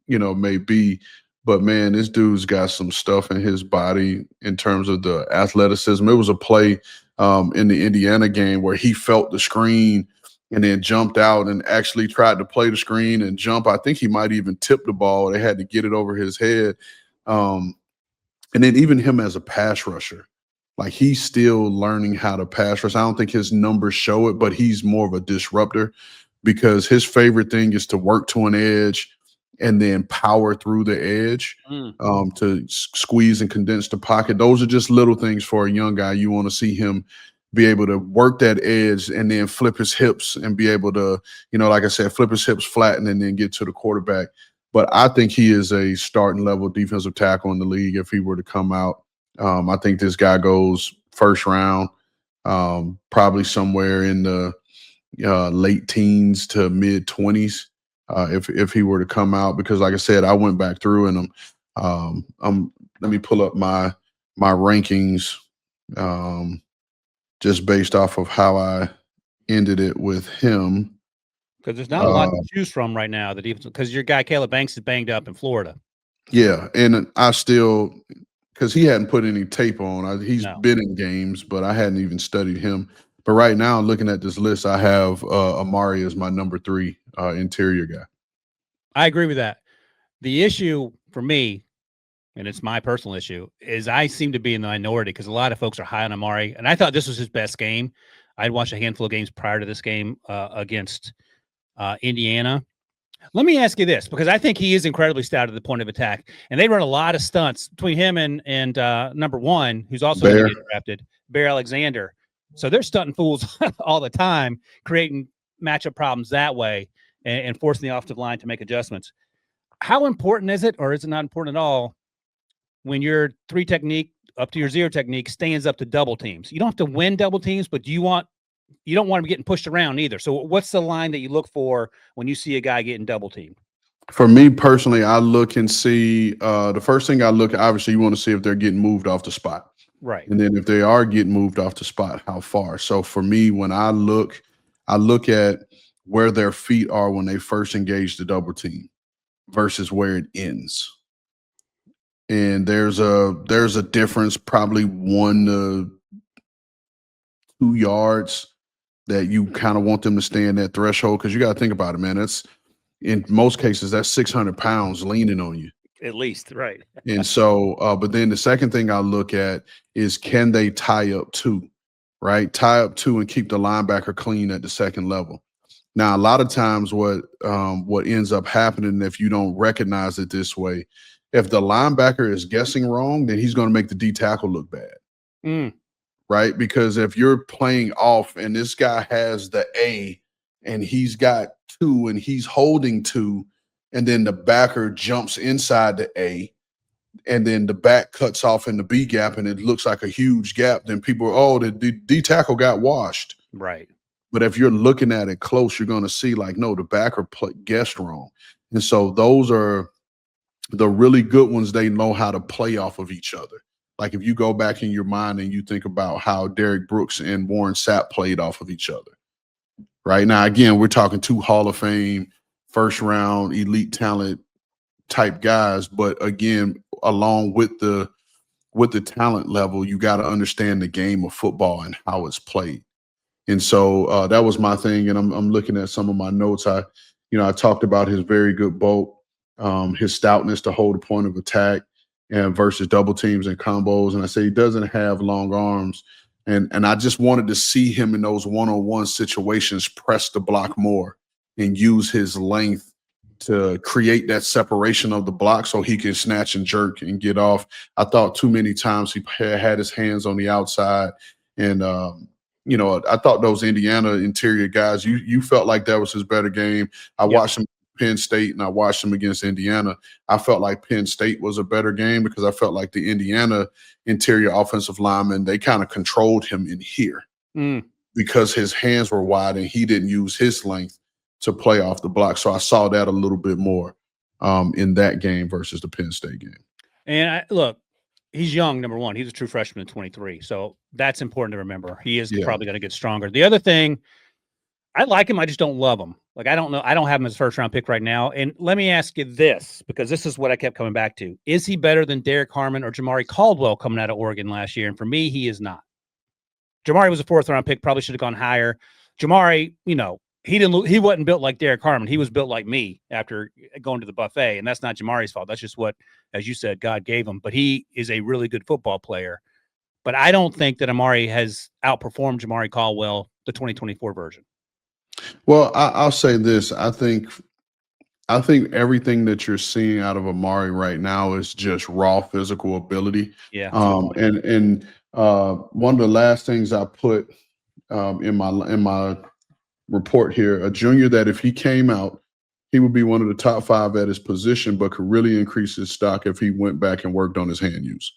may be. But man, this dude's got some stuff in his body in terms of the athleticism. It was a play in the Indiana game where he felt the screen and then jumped out and actually tried to play the screen and jump. I think he might even tip the ball. They had to get it over his head. And then even him as a pass rusher, like he's still learning how to pass rush. I don't think his numbers show it, but he's more of a disruptor because his favorite thing is to work to an edge and then power through the edge to squeeze and condense the pocket. Those are just little things for a young guy. You want to see him be able to work that edge and then flip his hips and be able to, like I said, flip his hips, flatten, and then get to the quarterback. But I think he is a starting level defensive tackle in the league if he were to come out. I think this guy goes 1st round, probably somewhere in the late teens to mid 20s. if he were to come out, because like I said, I went back through and let me pull up my rankings just based off of how I ended it with him. Because there's not a lot to choose from right now. Because your guy Caleb Banks is banged up in Florida. Yeah, and I still, because he hadn't put any tape on. He's been in games, but I hadn't even studied him. But right now, looking at this list, I have Amari as my number 3 interior guy. I agree with that. The issue for me, and it's my personal issue, is I seem to be in the minority because a lot of folks are high on Amari, and I thought this was his best game. I'd watched a handful of games prior to this game against Indiana. Let me ask you this, because I think he is incredibly stout at the point of attack, and they run a lot of stunts between him and number 1, who's also going to get drafted, Bear Alexander. So they're stunting fools all the time, creating matchup problems that way and forcing the offensive line to make adjustments. How important is it, or is it not important at all, when your 3 technique up to your 0 technique stands up to double teams? You don't have to win double teams, but you don't want him getting pushed around either. So what's the line that you look for when you see a guy getting double teamed? For me personally, I look and see the first thing I look at, obviously you want to see if they're getting moved off the spot. Right. And then if they are getting moved off the spot, how far. So for me, when I look at where their feet are when they first engage the double team versus where it ends. And there's a difference, probably 1 to 2 yards, that you kind of want them to stay in that threshold, because you got to think about it, man. That's, in most cases, that's 600 pounds leaning on you. At least, right. And so, but then the second thing I look at is, can they tie up 2, right? Tie up 2 and keep the linebacker clean at the second level. Now, a lot of times what ends up happening, if you don't recognize it this way, if the linebacker is guessing wrong, then he's going to make the D tackle look bad. Right? Because if you're playing off and this guy has the A and he's got 2 and he's holding 2, and then the backer jumps inside the A, and then the back cuts off in the B gap and it looks like a huge gap, then people are, the D tackle got washed. Right. But if you're looking at it close, you're going to see like, no, the backer guessed wrong. And so those are the really good ones. They know how to play off of each other. Like if you go back in your mind and you think about how Derek Brooks and Warren Sapp played off of each other. Right now, again, we're talking 2 Hall of Fame, 1st-round elite talent type guys. But again, along with the talent level, you got to understand the game of football and how it's played. And so that was my thing. And I'm looking at some of my notes. I talked about his very good bulk, his stoutness to hold the point of attack, and versus double teams and combos. And I say he doesn't have long arms. And I just wanted to see him in those one-on-one situations press the block more and use his length to create that separation of the block so he can snatch and jerk and get off. I thought too many times he had his hands on the outside. And, I thought those Indiana interior guys, you felt like that was his better game. I watched him Penn State and I watched him against Indiana. I felt like Penn State was a better game because I felt like the Indiana interior offensive lineman, they kind of controlled him in here because his hands were wide and he didn't use his length to play off the block. So I saw that a little bit more in that game versus the Penn State game. And look, he's young, number 1. He's a true freshman in 23. So that's important to remember. He is probably going to get stronger. The other thing, I like him. I just don't love him. Like, I don't know. I don't have him as a 1st-round pick right now. And let me ask you this, because this is what I kept coming back to. Is he better than Derek Harmon or Jamari Caldwell coming out of Oregon last year? And for me, he is not. Jamari was a 4th-round pick, probably should have gone higher. Jamari, he wasn't built like Derek Harmon. He was built like me after going to the buffet. And that's not Jamari's fault. That's just what, as you said, God gave him. But he is a really good football player. But I don't think that Amari has outperformed Jamari Caldwell, the 2024 version. Well, I'll say this. I think everything that you're seeing out of Amari right now is just raw physical ability. Yeah. And one of the last things I put in my report here, a junior that if he came out, he would be one of the top 5 at his position, but could really increase his stock if he went back and worked on his hand use.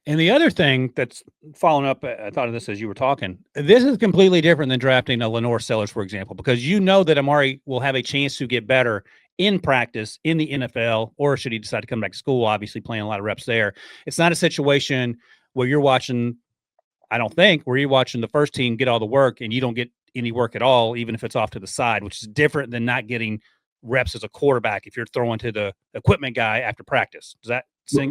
And the other thing that's following up, I thought of this as you were talking. This is completely different than drafting a LaNorris Sellers, for example, because you know that Amari will have a chance to get better in practice in the NFL, or should he decide to come back to school, obviously playing a lot of reps there. It's not a situation where you're watching, I don't think, where you're watching the first team get all the work and you don't get any work at all, even if it's off to the side, which is different than not getting reps as a quarterback if you're throwing to the equipment guy after practice. Does that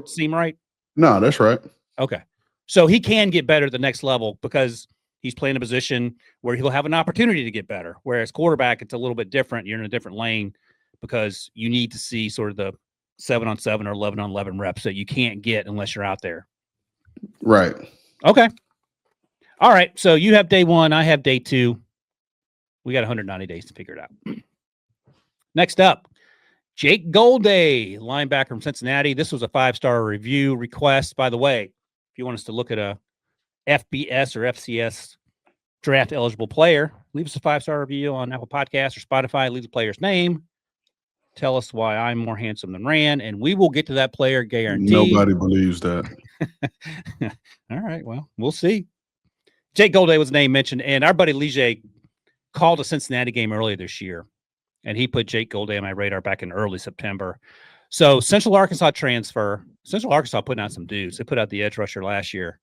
seem right? No, that's right. Okay. So he can get better at the next level because he's playing a position where he'll have an opportunity to get better. Whereas quarterback, it's a little bit different. You're in a different lane because you need to see sort of the 7-on-7 or 11-on-11 reps that you can't get unless you're out there. Right. Okay. All right. So you have day one. I have day two. We got 190 days to figure it out. Next up, Jake Golday, linebacker from Cincinnati. This was a 5-star review request. By the way, if you want us to look at a FBS or FCS draft eligible player, leave us a 5-star review on Apple Podcasts or Spotify. Leave the player's name. Tell us why I'm more handsome than Ran, and we will get to that player guaranteed. Nobody believes that. All right. Well, we'll see. Jake Golday was the name mentioned, and our buddy Lige called a Cincinnati game earlier this year. And he put Jake Golday on my radar back in early September. So Central Arkansas transfer. Central Arkansas putting out some dudes. They put out the edge rusher last year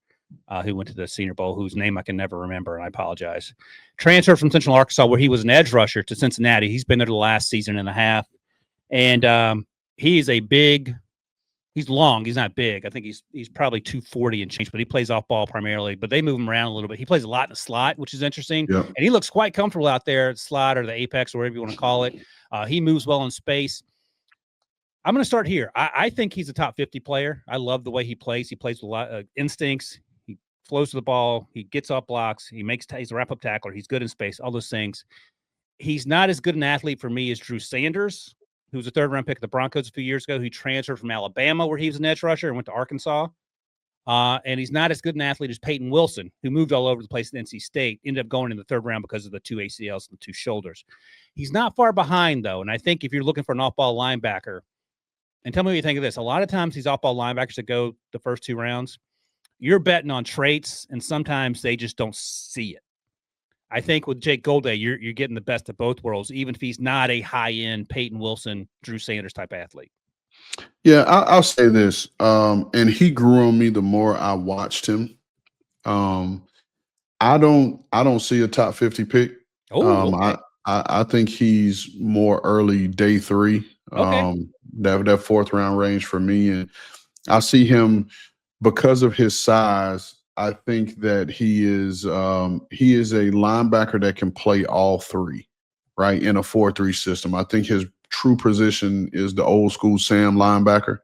who went to the Senior Bowl, whose name I can never remember, and I apologize. Transferred from Central Arkansas, where he was an edge rusher, to Cincinnati. He's been there the last season and a half. And he's he's long. He's not big. I think he's probably 240 and change, but he plays off ball primarily. But they move him around a little bit. He plays a lot in the slot, which is interesting. Yep. And he looks quite comfortable out there at slot or the apex or whatever you want to call it. He moves well in space. I'm going to start here. I think he's a top 50 player. I love the way he plays. He plays with a lot of instincts. He flows to the ball. He gets off blocks. He's a wrap-up tackler. He's good in space, all those things. He's not as good an athlete for me as Drew Sanders, who was a 3rd-round pick of the Broncos a few years ago, who transferred from Alabama, where he was an edge rusher, and went to Arkansas. And he's not as good an athlete as Peyton Wilson, who moved all over the place at NC State, ended up going in the 3rd round because of the 2 ACLs and the 2 shoulders. He's not far behind, though, and I think if you're looking for an off-ball linebacker, and tell me what you think of this, a lot of times these off-ball linebackers that go the first 2 rounds, you're betting on traits, and sometimes they just don't see it. I think with Jake Golday, you're getting the best of both worlds, even if he's not a high-end Peyton Wilson, Drew Sanders type athlete. Yeah, I'll say this. And he grew on me the more I watched him. I don't see a top 50 pick. Okay. I think he's more early day 3. Okay. That 4th round range for me. And I see him because of his size. I think that he is a linebacker that can play all 3, right, in a 4-3 system. I think his true position is the old school Sam linebacker.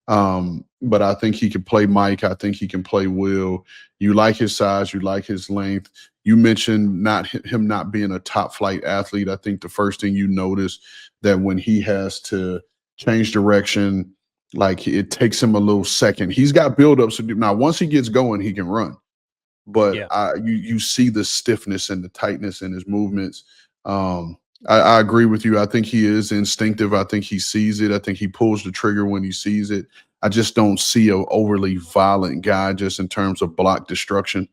But I think he can play Mike. I think he can play Will. You like his size. You like his length. You mentioned him not being a top flight athlete. I think the first thing you notice that when he has to change direction, like it takes him a little second. He's got buildups to do. Now, once he gets going, he can run. But yeah. You see the stiffness and the tightness in his movements. I agree with you. I think he is instinctive. I think he sees it. I think he pulls the trigger when he sees it. I just don't see an overly violent guy just in terms of block destruction.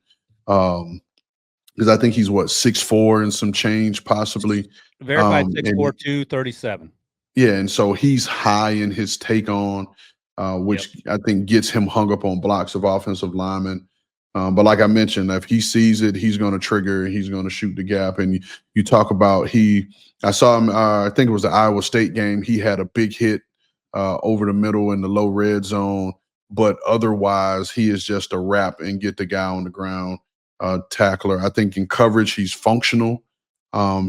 Because I think he's 6'4" and some change possibly. Verified 6'4", 237. Yeah, and so he's high in his take on, which I think gets him hung up on blocks of offensive linemen. But like I mentioned, if he sees it, he's going to trigger. He's going to shoot the gap. And you talk about I saw him, I think it was the Iowa State game. He had a big hit over the middle in the low red zone. But otherwise, he is just a wrap and get the guy on the ground tackler. I think in coverage, he's functional.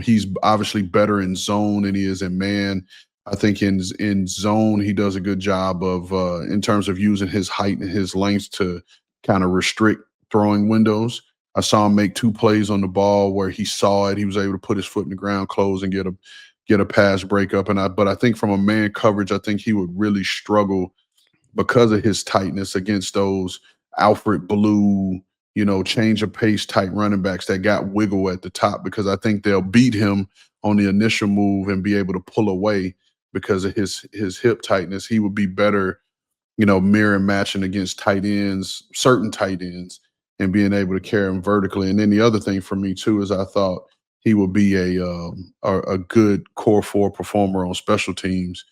He's obviously better in zone than he is in man. I think in zone, he does a good job of in terms of using his height and his length to kind of restrict throwing windows. I saw him make 2 plays on the ball where he saw it. He was able to put his foot in the ground, close, and get a pass breakup. But I think from a man coverage, I think he would really struggle because of his tightness against those Alfred Blue, change of pace type running backs that got wiggle at the top, because I think they'll beat him on the initial move and be able to pull away because of his hip tightness. He would be better mirror and matching against tight ends, certain tight ends, and being able to carry them vertically. And then the other thing for me too is I thought he would be a good core 4 performer on special teams.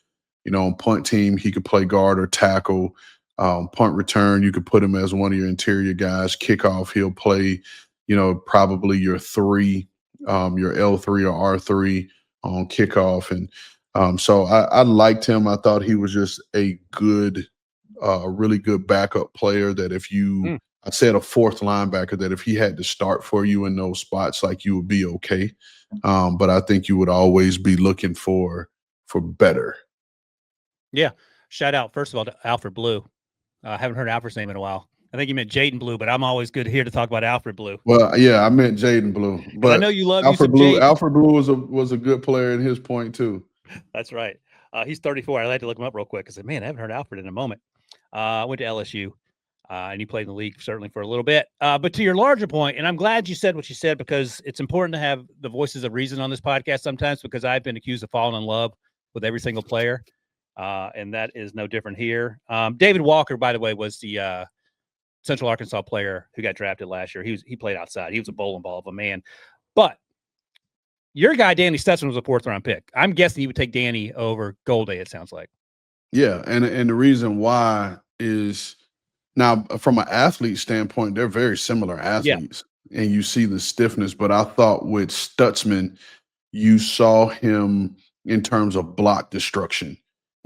On punt team, he could play guard or tackle. Punt return, you could put him as one of your interior guys. Kickoff, he'll play, probably your 3, your L3 or R3 on kickoff. And so I liked him. I thought he was just a really good backup player that if you, I said a 4th linebacker, that if he had to start for you in those spots, like you would be okay. But I think you would always be looking for better. Yeah. Shout out, first of all, to Alfred Blue. I haven't heard Alfred's name in a while. I think you meant Jaden Blue, but I'm always good here to talk about Alfred Blue. Well, yeah, I meant Jaden Blue, but I know you love Alfred you some Blue. Jaden. Alfred Blue was a good player in his point too. That's right. He's 34. I had to look him up real quick. I said, man, I haven't heard Alfred in a moment. I went to LSU, and he played in the league certainly for a little bit. But to your larger point, and I'm glad you said what you said, because it's important to have the voices of reason on this podcast sometimes, because I've been accused of falling in love with every single player. And that is no different here. David Walker, by the way, was the Central Arkansas player who got drafted last year. He played outside. He was a bowling ball of a man. But your guy, Danny Stetson, was a 4th-round pick. I'm guessing you would take Danny over Golday, it sounds like. Yeah, and the reason why is, now from an athlete standpoint, they're very similar athletes, and you see the stiffness. But I thought with Stutzman, you saw him in terms of block destruction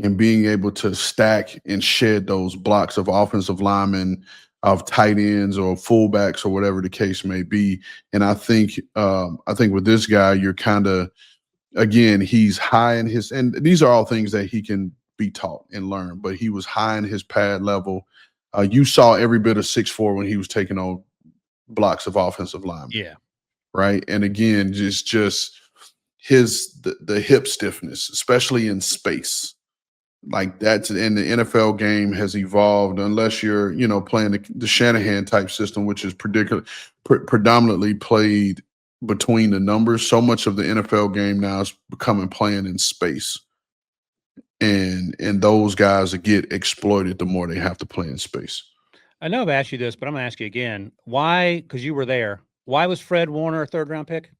and being able to stack and shed those blocks of offensive linemen, of tight ends or fullbacks or whatever the case may be. And I think with this guy, you're kind of, again, he's high in his, and these are all things that he can be taught and learn, but he was high in his pad level. You saw every bit of 6'4" when he was taking on blocks of offensive linemen. Yeah. Right. And again, just the hip stiffness, especially in space. Like that's in the NFL game has evolved, unless you're, playing the Shanahan type system, which is predominantly played between the numbers. So much of the NFL game now is becoming playing in space. And those guys get exploited the more they have to play in space. I know I've asked you this, but I'm going to ask you again. Why, because you were there, why was Fred Warner a 3rd-round pick?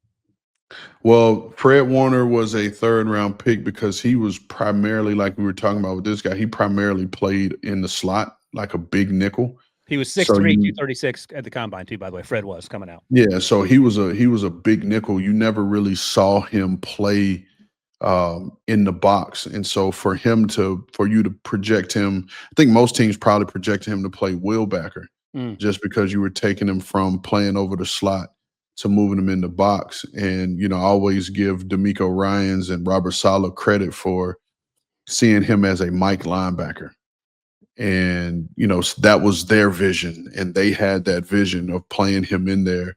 Well, Fred Warner was a 3rd-round pick because he was primarily, like we were talking about with this guy, he primarily played in the slot like a big nickel. He was 6'3", 236 at the combine too, by the way. Fred was coming out. Yeah, so he was a big nickel. You never really saw him play in the box. And so for you to project him, I think most teams probably projected him to play wheelbacker just because you were taking him from playing over the slot to moving him in the box. And, I always give D'Amico Ryans and Robert Saleh credit for seeing him as a Mike linebacker. And, that was their vision, and they had that vision of playing him in there.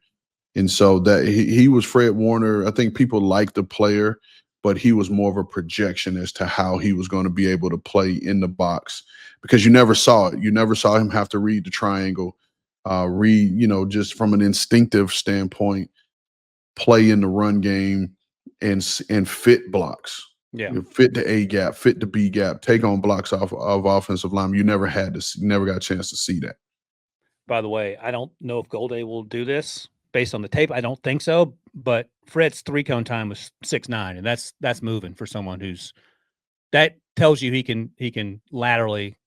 And so that he was Fred Warner. I think people liked the player, but he was more of a projection as to how he was going to be able to play in the box, because you never saw it. You never saw him have to read the triangle, just from an instinctive standpoint, play in the run game and fit blocks. Yeah, fit the A gap, fit the B gap, take on blocks of offensive linemen. You never got a chance to see that. By the way, I don't know if Golday will do this based on the tape. I don't think so, but Fred's 3-cone time was 6'9", and that's moving for someone that tells you he can laterally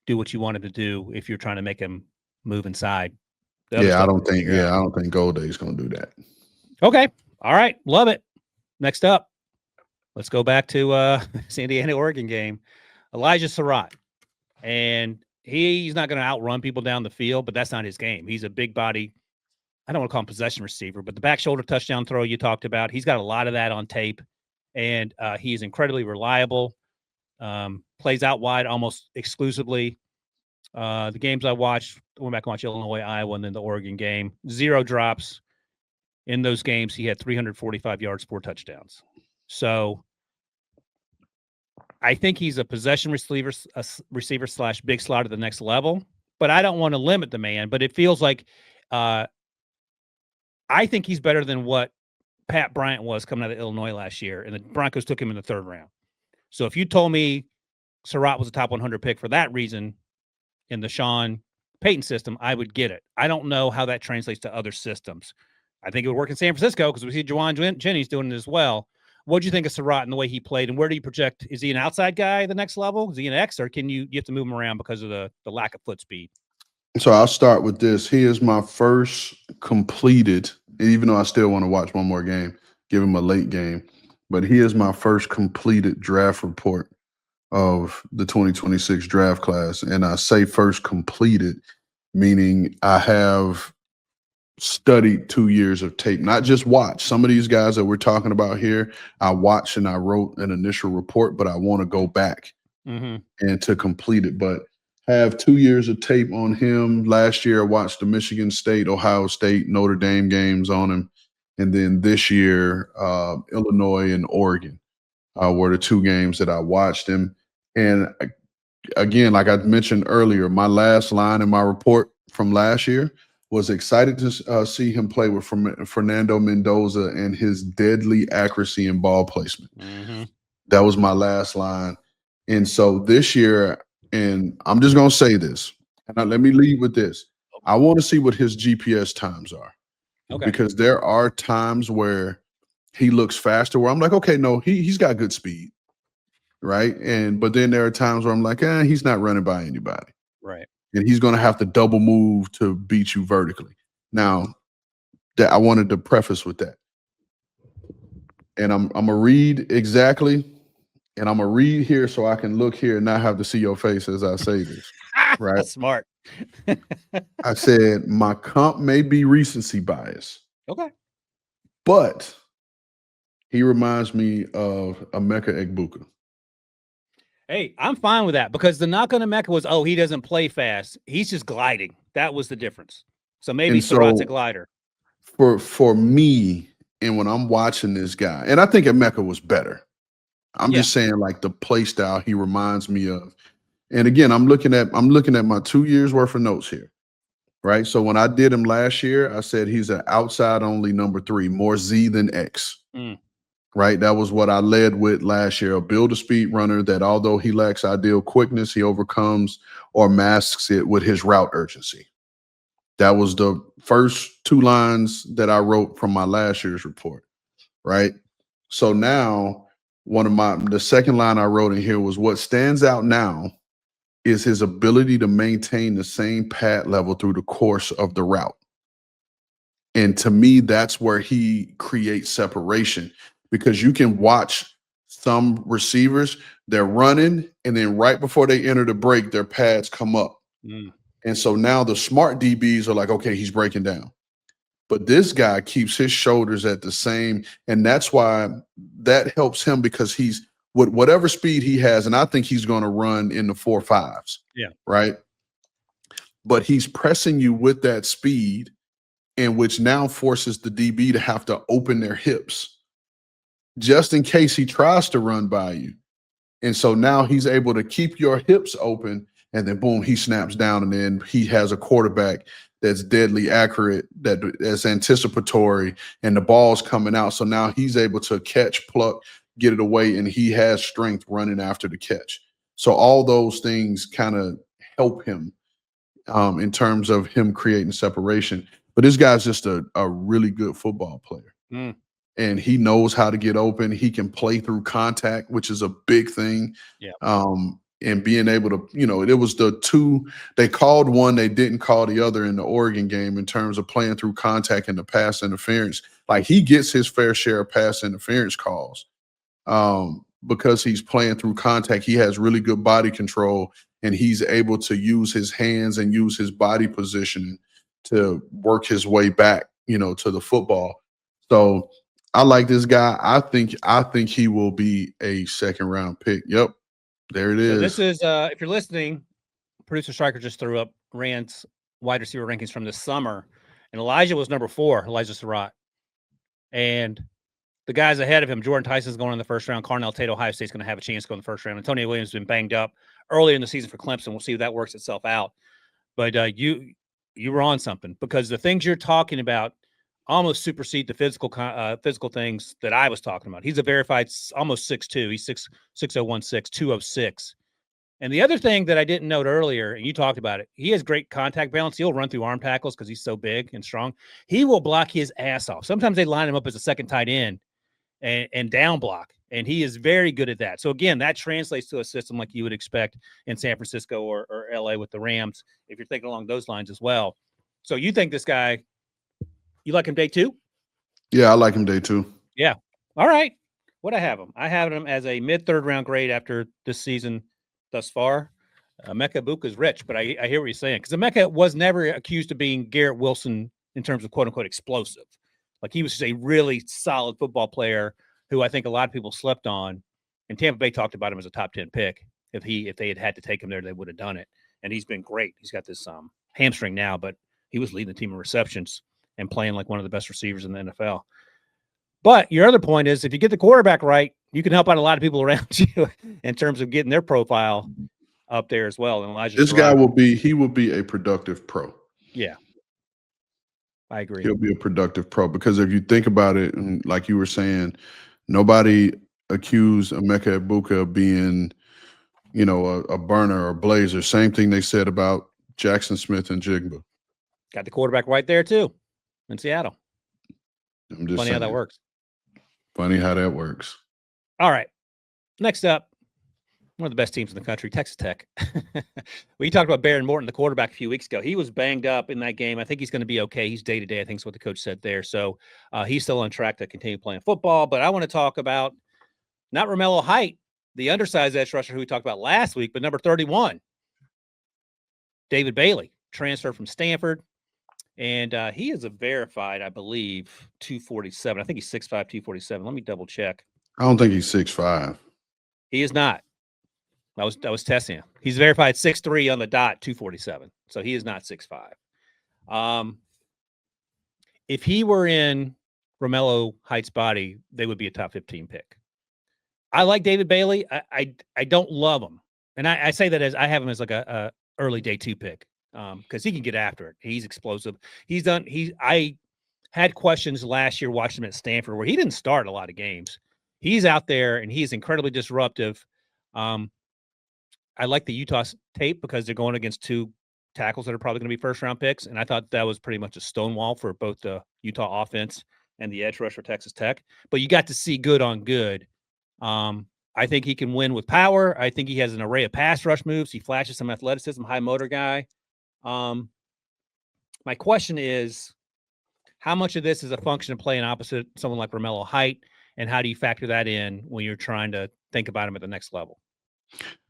do what you want him to do if you're trying to make him move inside. I don't think Golday's going to do that. Okay. All right. Love it. Next up, let's go back to San Diego, Oregon game. Elijah Sarratt. And he's not going to outrun people down the field, but that's not his game. He's a big body. I don't want to call him possession receiver, but the back shoulder touchdown throw you talked about, he's got a lot of that on tape, and he's incredibly reliable. Plays out wide almost exclusively. The games I watched, I went back and watched Illinois, Iowa, and then the Oregon game. 0 drops. In those games, he had 345 yards, 4 touchdowns. So I think he's a possession receiver / big slot at the next level, but I don't want to limit the man. But it feels like I think he's better than what Pat Bryant was coming out of Illinois last year, and the Broncos took him in the 3rd round. So if you told me Sarratt was a top 100 pick for that reason in the Sean Payton system, I would get it. I don't know how that translates to other systems. I think it would work in San Francisco because we see Juwan Jennings doing it as well. What do you think of Sarratt and the way he played, and where do you project? Is he an outside guy at the next level? Is he an X, or can you have to move him around because of the lack of foot speed? So I'll start with this. He is my first completed, even though I still want to watch one more game, give him a late game, but he is my first completed draft report of the 2026 draft class. And I say first completed, meaning I have studied 2 years of tape, not just watch. Some of these guys that we're talking about here, I watched and I wrote an initial report, but I want to go back and to complete it. But have 2 years of tape on him. Last year, I watched the Michigan State, Ohio State, Notre Dame games on him. And then this year, Illinois and Oregon were the 2 games that I watched him. And again, like I mentioned earlier, my last line in my report from last year was excited to see him play with Fernando Mendoza and his deadly accuracy and ball placement. That was my last line. And so this year, and I'm just going to say this, and let me lead with this. I want to see what his GPS times are. Okay. Because there are times where he looks faster where I'm like, okay, no, he's got good speed. Right. But then there are times where I'm like, he's not running by anybody. Right. And he's going to have to double move to beat you vertically. Now, that I wanted to preface with that. And I'm going to read exactly, and I'm going to read here so I can look here and not have to see your face as I say this. Right. That's smart. I said, my comp may be recency bias. Okay. But he reminds me of Emeka Egbuka. Hey, I'm fine with that because the knock on Emeka was, he doesn't play fast. He's just gliding. That was the difference. So maybe Sarratt's a glider. For me, and when I'm watching this guy, and I think Emeka was better. I'm just saying, like, the play style he reminds me of. And again, I'm looking at my 2 years worth of notes here. Right. So when I did him last year, I said he's an outside only number 3, more Z than X. Right. That was what I led with last year. A build a speed runner that although he lacks ideal quickness, he overcomes or masks it with his route urgency. That was the first 2 lines that I wrote from my last year's report. Right. So now the second line I wrote in here was what stands out now is his ability to maintain the same pad level through the course of the route. And to me, that's where he creates separation. Because you can watch some receivers, they're running, and then right before they enter the break, their pads come up. And so now the smart DBs are like, okay, he's breaking down. But this guy keeps his shoulders at the same, and that's why that helps him because he's with whatever speed he has, and I think he's going to run in the 4.5s. Yeah. Right. But he's pressing you with that speed, and which now forces the DB to have to open their hips just in case he tries to run by you. And so now he's able to keep your hips open, and then boom, he snaps down, and then he has a quarterback that's deadly accurate, that's anticipatory, and the ball's coming out. So now he's able to catch, pluck, get it away, and he has strength running after the catch. So all those things kind of help him in terms of him creating separation. But this guy's just a really good football player. And he knows how to get open. He can play through contact, which is a big thing. Yeah. And being able to, it was the 2, they called one, they didn't call the other in the Oregon game in terms of playing through contact and the pass interference. Like, he gets his fair share of pass interference calls because he's playing through contact. He has really good body control, and he's able to use his hands and use his body positioning to work his way back, to the football. So I like this guy. I think he will be a 2nd-round pick. Yep. There it is. So this is, if you're listening, producer Stryker just threw up Rand's wide receiver rankings from this summer, and Elijah was number 4, Elijah Sarratt. And the guys ahead of him, Jordan Tyson's going in the 1st round. Carnell Tate, Ohio State's going to have a chance to go in the 1st round. Antonio Williams has been banged up early in the season for Clemson. We'll see if that works itself out. But you were on something, because the things you're talking about almost supersede the physical things that I was talking about. He's a verified almost 6'2". He's 6'0", 206. And the other thing that I didn't note earlier, and you talked about it, he has great contact balance. He'll run through arm tackles because he's so big and strong. He will block his ass off. Sometimes they line him up as a second tight end and down block, and he is very good at that. So, again, that translates to a system like you would expect in San Francisco or L.A. with the Rams, if you're thinking along those lines as well. So you think this guy, you like him day 2? Yeah, I like him day 2. Yeah. All right. What I have him? I have him as a mid-third round grade after this season thus far. Emeka Egbuka's rich, but I hear what you're saying. Because Emeka was never accused of being Garrett Wilson in terms of quote-unquote explosive. Like, he was just a really solid football player who I think a lot of people slept on. And Tampa Bay talked about him as a top 10 pick. If they had to take him there, they would have done it. And he's been great. He's got this hamstring now, but he was leading the team in receptions and playing like one of the best receivers in the NFL. But your other point is, if you get the quarterback right, you can help out a lot of people around you in terms of getting their profile up there as well. And This guy will be a productive pro. Yeah, I agree. He'll be a productive pro because if you think about it, and like you were saying, nobody accused Emeka Egbuka of being, a burner or blazer. Same thing they said about Jackson Smith and Jigba. Got the quarterback right there too in Seattle. I'm just Funny saying. how that works. Funny how that works. All right. Next up, one of the best teams in the country, Texas Tech. We talked about Baron Morton, the quarterback, a few weeks ago. He was banged up in that game. I think he's going to be okay. He's day-to-day, I think is what the coach said there. So he's still on track to continue playing football. But I want to talk about not Romello Height, the undersized edge rusher who we talked about last week, but number 31, David Bailey, transferred from Stanford. And he is a verified, I believe, 247. I think he's 6'5", 247. Let me double check. I don't think he's 6'5". He is not. I was testing him. He's verified 6'3" on the dot, 247. So he is not 6'5". If he were in Romello Height's body, they would be a top 15 pick. I like David Bailey. I don't love him. And I say that as I have him as like a early day 2 pick. Because he can get after it. He's explosive. I had questions last year watching him at Stanford where he didn't start a lot of games. He's out there and he's incredibly disruptive. I like the Utah tape because they're going against 2 tackles that are probably going to be first-round picks, and I thought that was pretty much a stonewall for both the Utah offense and the edge rush for Texas Tech. But you got to see good on good. I think he can win with power. I think he has an array of pass rush moves. He flashes some athleticism, high motor guy. My question is, how much of this is a function of playing opposite someone like Romello Height, and how do you factor that in when you're trying to think about him at the next level?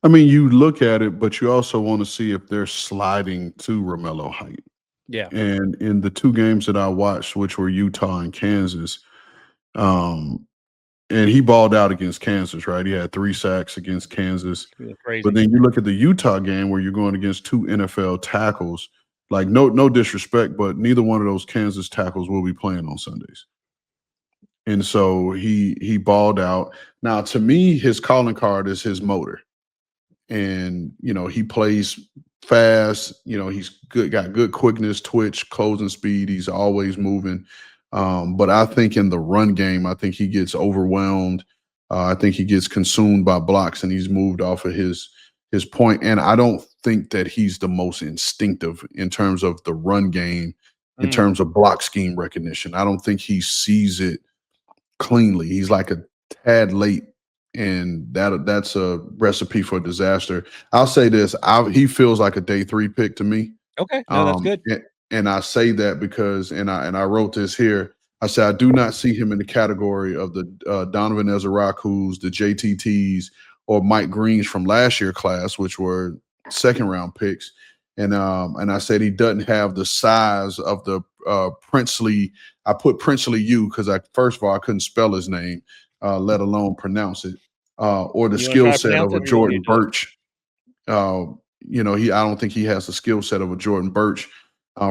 I mean, you look at it, but you also want to see if they're sliding to Romello Height. Yeah. And in the 2 games that I watched, which were Utah and Kansas, and he balled out against Kansas, right? He had 3 sacks against Kansas. Crazy. But then you look at the Utah game where you're going against 2 NFL tackles. Like, no disrespect, but neither one of those Kansas tackles will be playing on Sundays. And so he balled out. Now, to me, his calling card is his motor. And, he plays fast. He's got good quickness, twitch, closing speed. He's always moving. But I think in the run game, I think he gets overwhelmed. I think he gets consumed by blocks and he's moved off of his point. And I don't think that he's the most instinctive in terms of the run game, in terms of block scheme recognition. I don't think he sees it cleanly. He's like a tad late, and that's a recipe for disaster. I'll say this. He feels like a day 3 pick to me. Okay. No, that's good. And I say that because, and I wrote this here, I said, I do not see him in the category of the Donovan Ezerakus, the JTTs, or Mike Greens from last year's class, which were 2nd-round picks. And I said he doesn't have the size of the Princely. I put Princely U because first of all, I couldn't spell his name, let alone pronounce it, or the skill set of a Jordan Birch. I don't think he has the skill set of a Jordan Birch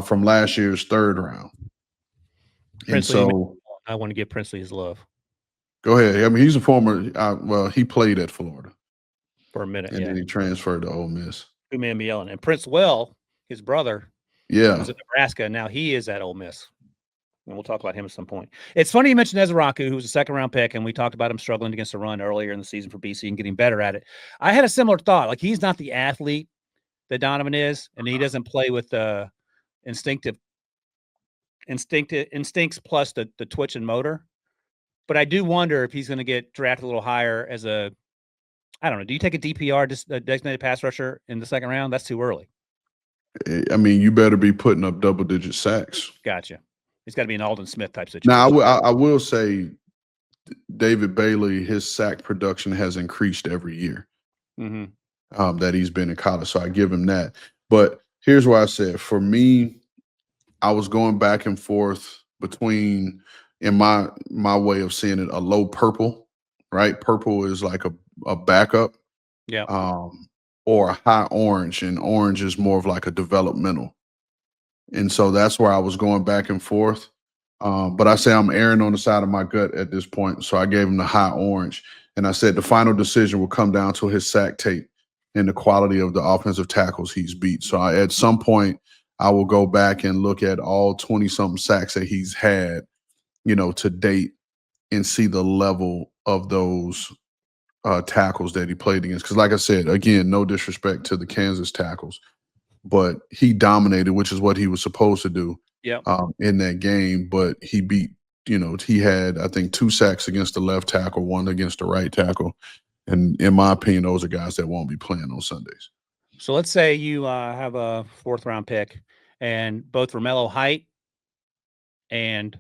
from last year's 3rd round. Princely, and so I want to give Princely his love. Go ahead. I mean, he's a former. He played at Florida for a minute, and then he transferred to Ole Miss. Who man be yelling? And Prince Will, his brother, was in Nebraska. Now he is at Ole Miss. And we'll talk about him at some point. It's funny you mentioned Ezraku, who was a second-round pick, and we talked about him struggling against the run earlier in the season for BC and getting better at it. I had a similar thought. Like, he's not the athlete that Donovan is, and he doesn't play with the instincts plus the twitch and motor. But I do wonder if he's going to get drafted a little higher as a, I don't know. Do you take a DPR, a designated pass rusher, in the second round? That's too early. I mean, you better be putting up double-digit sacks. Gotcha. It's got to be an Alden Smith type situation. Now, I will say David Bailey, his sack production has increased every year that he's been in college. So I give him that. But here's why I said, for me, I was going back and forth between, in my way of seeing it, a low purple, right? Purple is like a backup. Yeah. Or a high orange, and orange is more of like a developmental. And so that's where I was going back and forth. But I say I'm erring on the side of my gut at this point. So I gave him the high orange. And I said the final decision will come down to his sack tape and the quality of the offensive tackles he's beat. So at some point, I will go back and look at all 20-something sacks that he's had, to date, and see the level of those tackles that he played against. Because like I said, again, no disrespect to the Kansas tackles, but he dominated, which is what he was supposed to do in that game. But he beat, he had, I think, 2 sacks against the left tackle, 1 against the right tackle. And in my opinion, those are guys that won't be playing on Sundays. So let's say you have a 4th-round pick, and both Romello Height and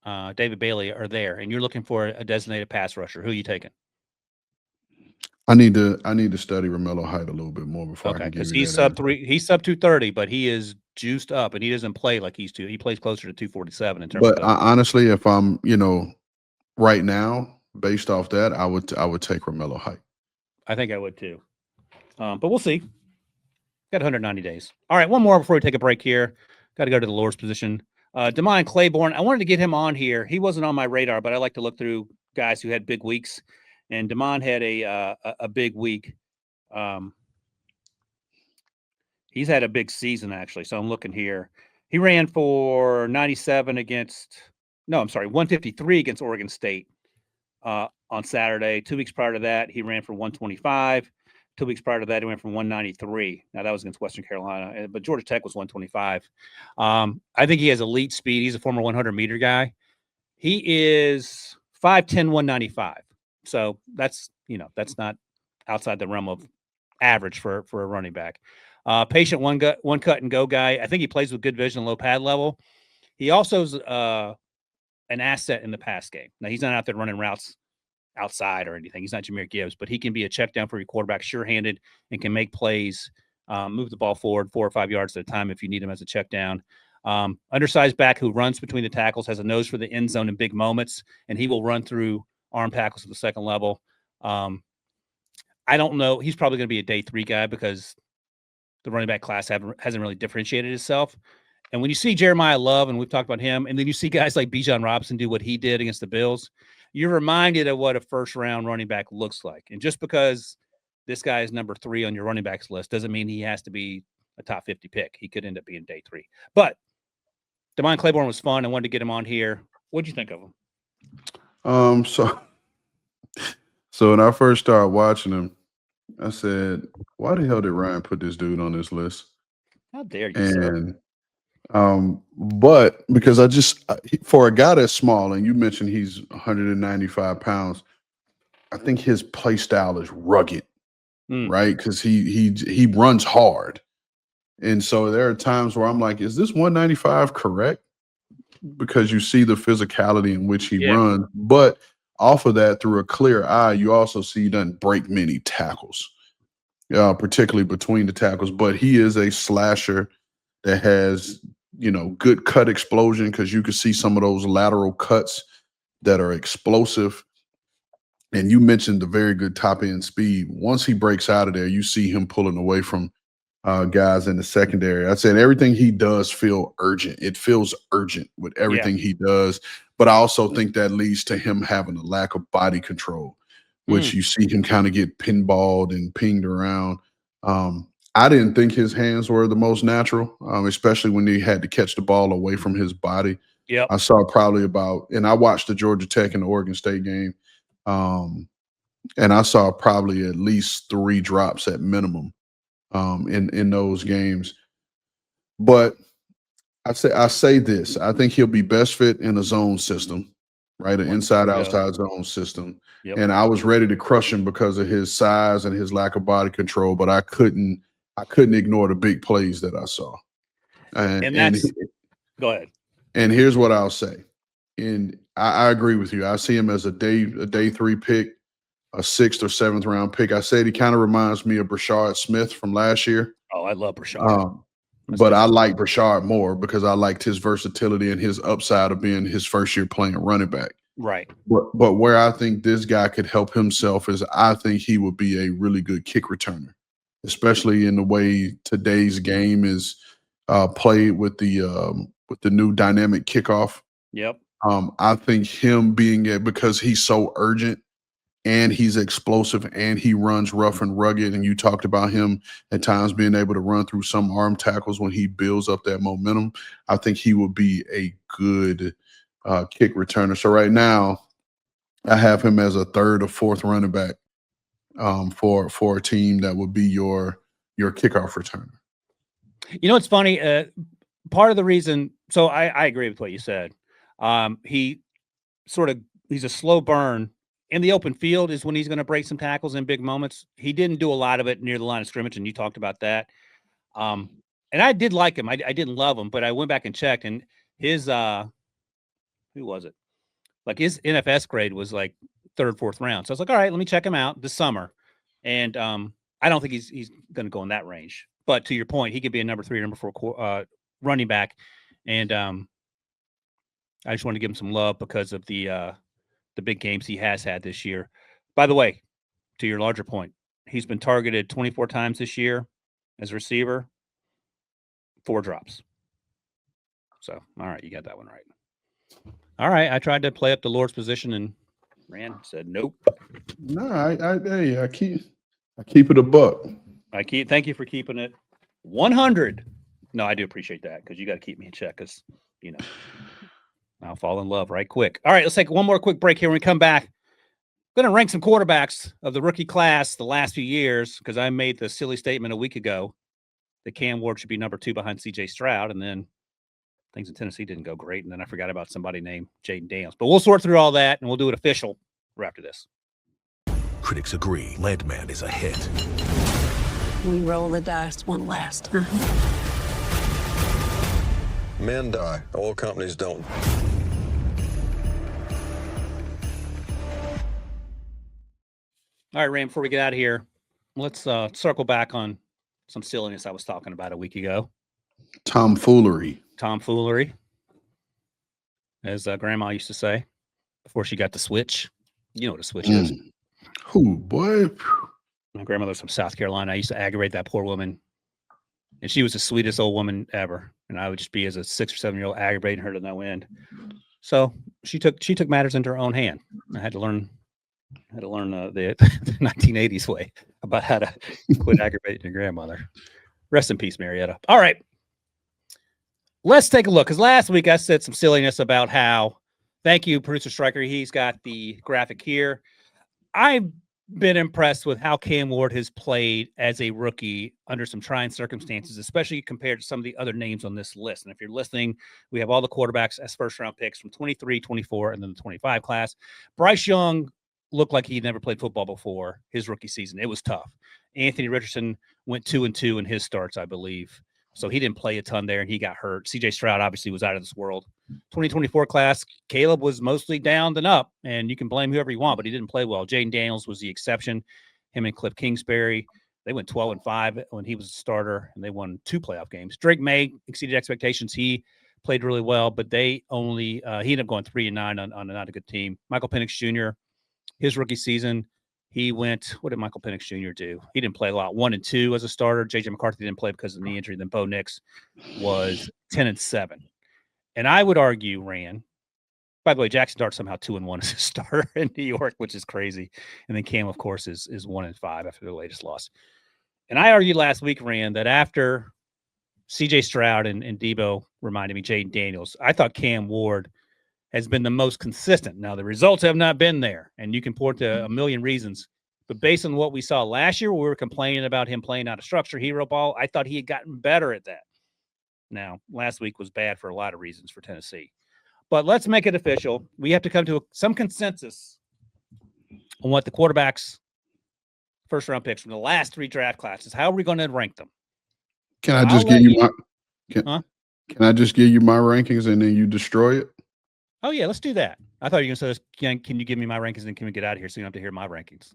David Bailey are there, and you're looking for a designated pass rusher. Who are you taking? I need to study Romello Height a little bit more before I can give you that. Because he's sub 230, but he is juiced up, and he doesn't play like he's he plays closer to 247 in terms but of honestly, if I'm, right now, based off that, I would take Romello Height. I think I would too. But we'll see. Got 190 days. All right, one more before we take a break here. Got to go to the Lord's position. Damon Claiborne, I wanted to get him on here. He wasn't on my radar, but I like to look through guys who had big weeks. And Damon had a big week. He's had a big season, actually. So I'm looking here. He ran for 153 against Oregon State on Saturday. 2 weeks prior to that, he ran for 125. 2 weeks prior to that, he went from 193. Now, that was against Western Carolina, but Georgia Tech was 125. I think he has elite speed. He's a former 100-meter guy. He is 5'10", 195. So that's not outside the realm of average for a running back. Patient one cut and go guy. I think he plays with good vision, low pad level. He also is an asset in the pass game. Now, he's not out there running routes outside or anything. He's not Jahmyr Gibbs, but he can be a check down for your quarterback, sure-handed, and can make plays, move the ball forward 4 or 5 yards at a time if you need him as a check down. Undersized back who runs between the tackles, has a nose for the end zone in big moments, and he will run through arm tackles at the second level. I don't know. He's probably going to be a day 3 guy because the running back class hasn't really differentiated itself. And when you see Jeremiah Love, and we've talked about him, and then you see guys like Bijan Robinson do what he did against the Bills, you're reminded of what a first-round running back looks like. And just because this guy is number 3 on your running backs list doesn't mean he has to be a top 50 pick. He could end up being day 3. But Damon Claiborne was fun. I wanted to get him on here. What did you think of him? So when I first started watching him, I said, why the hell did Ryan put this dude on this list? How dare you, sir? But because for a guy that's small, and you mentioned he's 195 pounds, I think his play style is rugged, right? Because he runs hard. And so there are times where I'm like, is this 195 correct? Because you see the physicality in which he runs. But off of that, through a clear eye, you also see he doesn't break many tackles, particularly between the tackles. But he is a slasher that has, good cut explosion, because you can see some of those lateral cuts that are explosive. And you mentioned the very good top end speed. Once he breaks out of there, you see him pulling away from guys in the secondary. I said everything he does feel urgent. It feels urgent with everything he does. But I also think that leads to him having a lack of body control, which you see him kind of get pinballed and pinged around. I didn't think his hands were the most natural, especially when he had to catch the ball away from his body. Yep. I saw probably and I watched the Georgia Tech and the Oregon State game. And I saw probably at least 3 drops at minimum in those games. But I say this. I think he'll be best fit in a zone system, right? An inside-outside zone system. Yep. And I was ready to crush him because of his size and his lack of body control, but I couldn't ignore the big plays that I saw. Go ahead. And here's what I'll say. And I agree with you. I see him as a day 3 pick, a 6th or 7th round pick. I said he kind of reminds me of Brashard Smith from last year. Oh, I love Brashard. But I like Brashard more because I liked his versatility and his upside of being his first year playing running back. Right. But where I think this guy could help himself is I think he would be a really good kick returner, especially in the way today's game is played with the new dynamic kickoff. Yep. I think him being because he's so urgent and he's explosive and he runs rough and rugged. And you talked about him at times being able to run through some arm tackles when he builds up that momentum. I think he will be a good kick returner. So right now I have him as a 3rd or 4th running back for a team that would be your kickoff returner. You know, it's funny. Part of the reason, so I agree with what you said. He's a slow burn in the open field is when he's going to break some tackles in big moments. He didn't do a lot of it near the line of scrimmage, and you talked about that. And I did like him. I didn't love him, but I went back and checked, and his who was it? Like his NFS grade was like 3rd, 4th round. So I was like, all right, let me check him out this summer. And I don't think he's going to go in that range. But to your point, he could be a number 3 or number 4 running back. And I just want to give him some love because of the big games he has had this year. By the way, to your larger point, he's been targeted 24 times this year as a receiver, 4 drops. So, all right, you got that one right. All right, I tried to play up the Lord's position and Ran said nope. No, I keep it a buck. Thank you for keeping it 100. No, I do appreciate that because you got to keep me in check because, you know, I'll fall in love right quick. All right, let's take one more quick break here. When we come back, I'm going to rank some quarterbacks of the rookie class the last few years because I made the silly statement a week ago that Cam Ward should be number 2 behind C.J. Stroud, and then things in Tennessee didn't go great, and then I forgot about somebody named Jaden Daniels. But we'll sort through all that, and we'll do it official right after this. Critics agree Landman is a hit. We roll the dice one last time. Men die. Oil companies don't. All right, Ram, before we get out of here, let's circle back on some silliness I was talking about a week ago. Tomfoolery, as Grandma used to say before she got the switch. You know what a switch is. Who, boy? My grandmother's from South Carolina. I used to aggravate that poor woman, and she was the sweetest old woman ever. And I would just be, as a 6 or 7-year-old, aggravating her to no end. So she took matters into her own hand. I had to learn the 1980s way about how to quit aggravating your grandmother. Rest in peace, Marietta. All right. Let's take a look. Because last week I said some silliness about how, thank you, Producer Stryker. He's got the graphic here. I've been impressed with how Cam Ward has played as a rookie under some trying circumstances, especially compared to some of the other names on this list. And if you're listening, we have all the quarterbacks as first-round picks from 23, 24, and then the 25 class. Bryce Young looked like he'd never played football before his rookie season. It was tough. Anthony Richardson went 2-2 in his starts, I believe. So he didn't play a ton there, and he got hurt. C.J. Stroud obviously was out of this world. 2024 class, Caleb was mostly down than up, and you can blame whoever you want, but he didn't play well. Jaden Daniels was the exception. Him and Cliff Kingsbury, they went 12-5 when he was a starter, and they won 2 playoff games. Drake May exceeded expectations. He played really well, but they only he ended up going 3-9 on a not a good team. Michael Penix Jr., his rookie season, he went, what did Michael Penix Jr. do? He didn't play a lot. 1-2 as a starter. J.J. McCarthy didn't play because of the knee injury. Then Bo Nix was 10-7. And I would argue, Ran, by the way, Jackson Dart somehow 2-1 as a starter in New York, which is crazy. And then Cam, of course, is 1-5 after the latest loss. And I argued last week, Ran, that after CJ Stroud and Debo reminded me, Jaden Daniels. I thought Cam Ward has been the most consistent. Now, the results have not been there, and you can point to a million reasons. But based on what we saw last year, we were complaining about him playing out of structure, hero ball. I thought he had gotten better at that. Now, last week was bad for a lot of reasons for Tennessee. But let's make it official. We have to come to some consensus on what the quarterbacks' first-round picks from the last 3 draft classes, how are we going to rank them? Can I just give you my can I just give you my rankings and then you destroy it? Oh, yeah, let's do that. I thought you were going to say, can you give me my rankings and can we get out of here so you don't have to hear my rankings?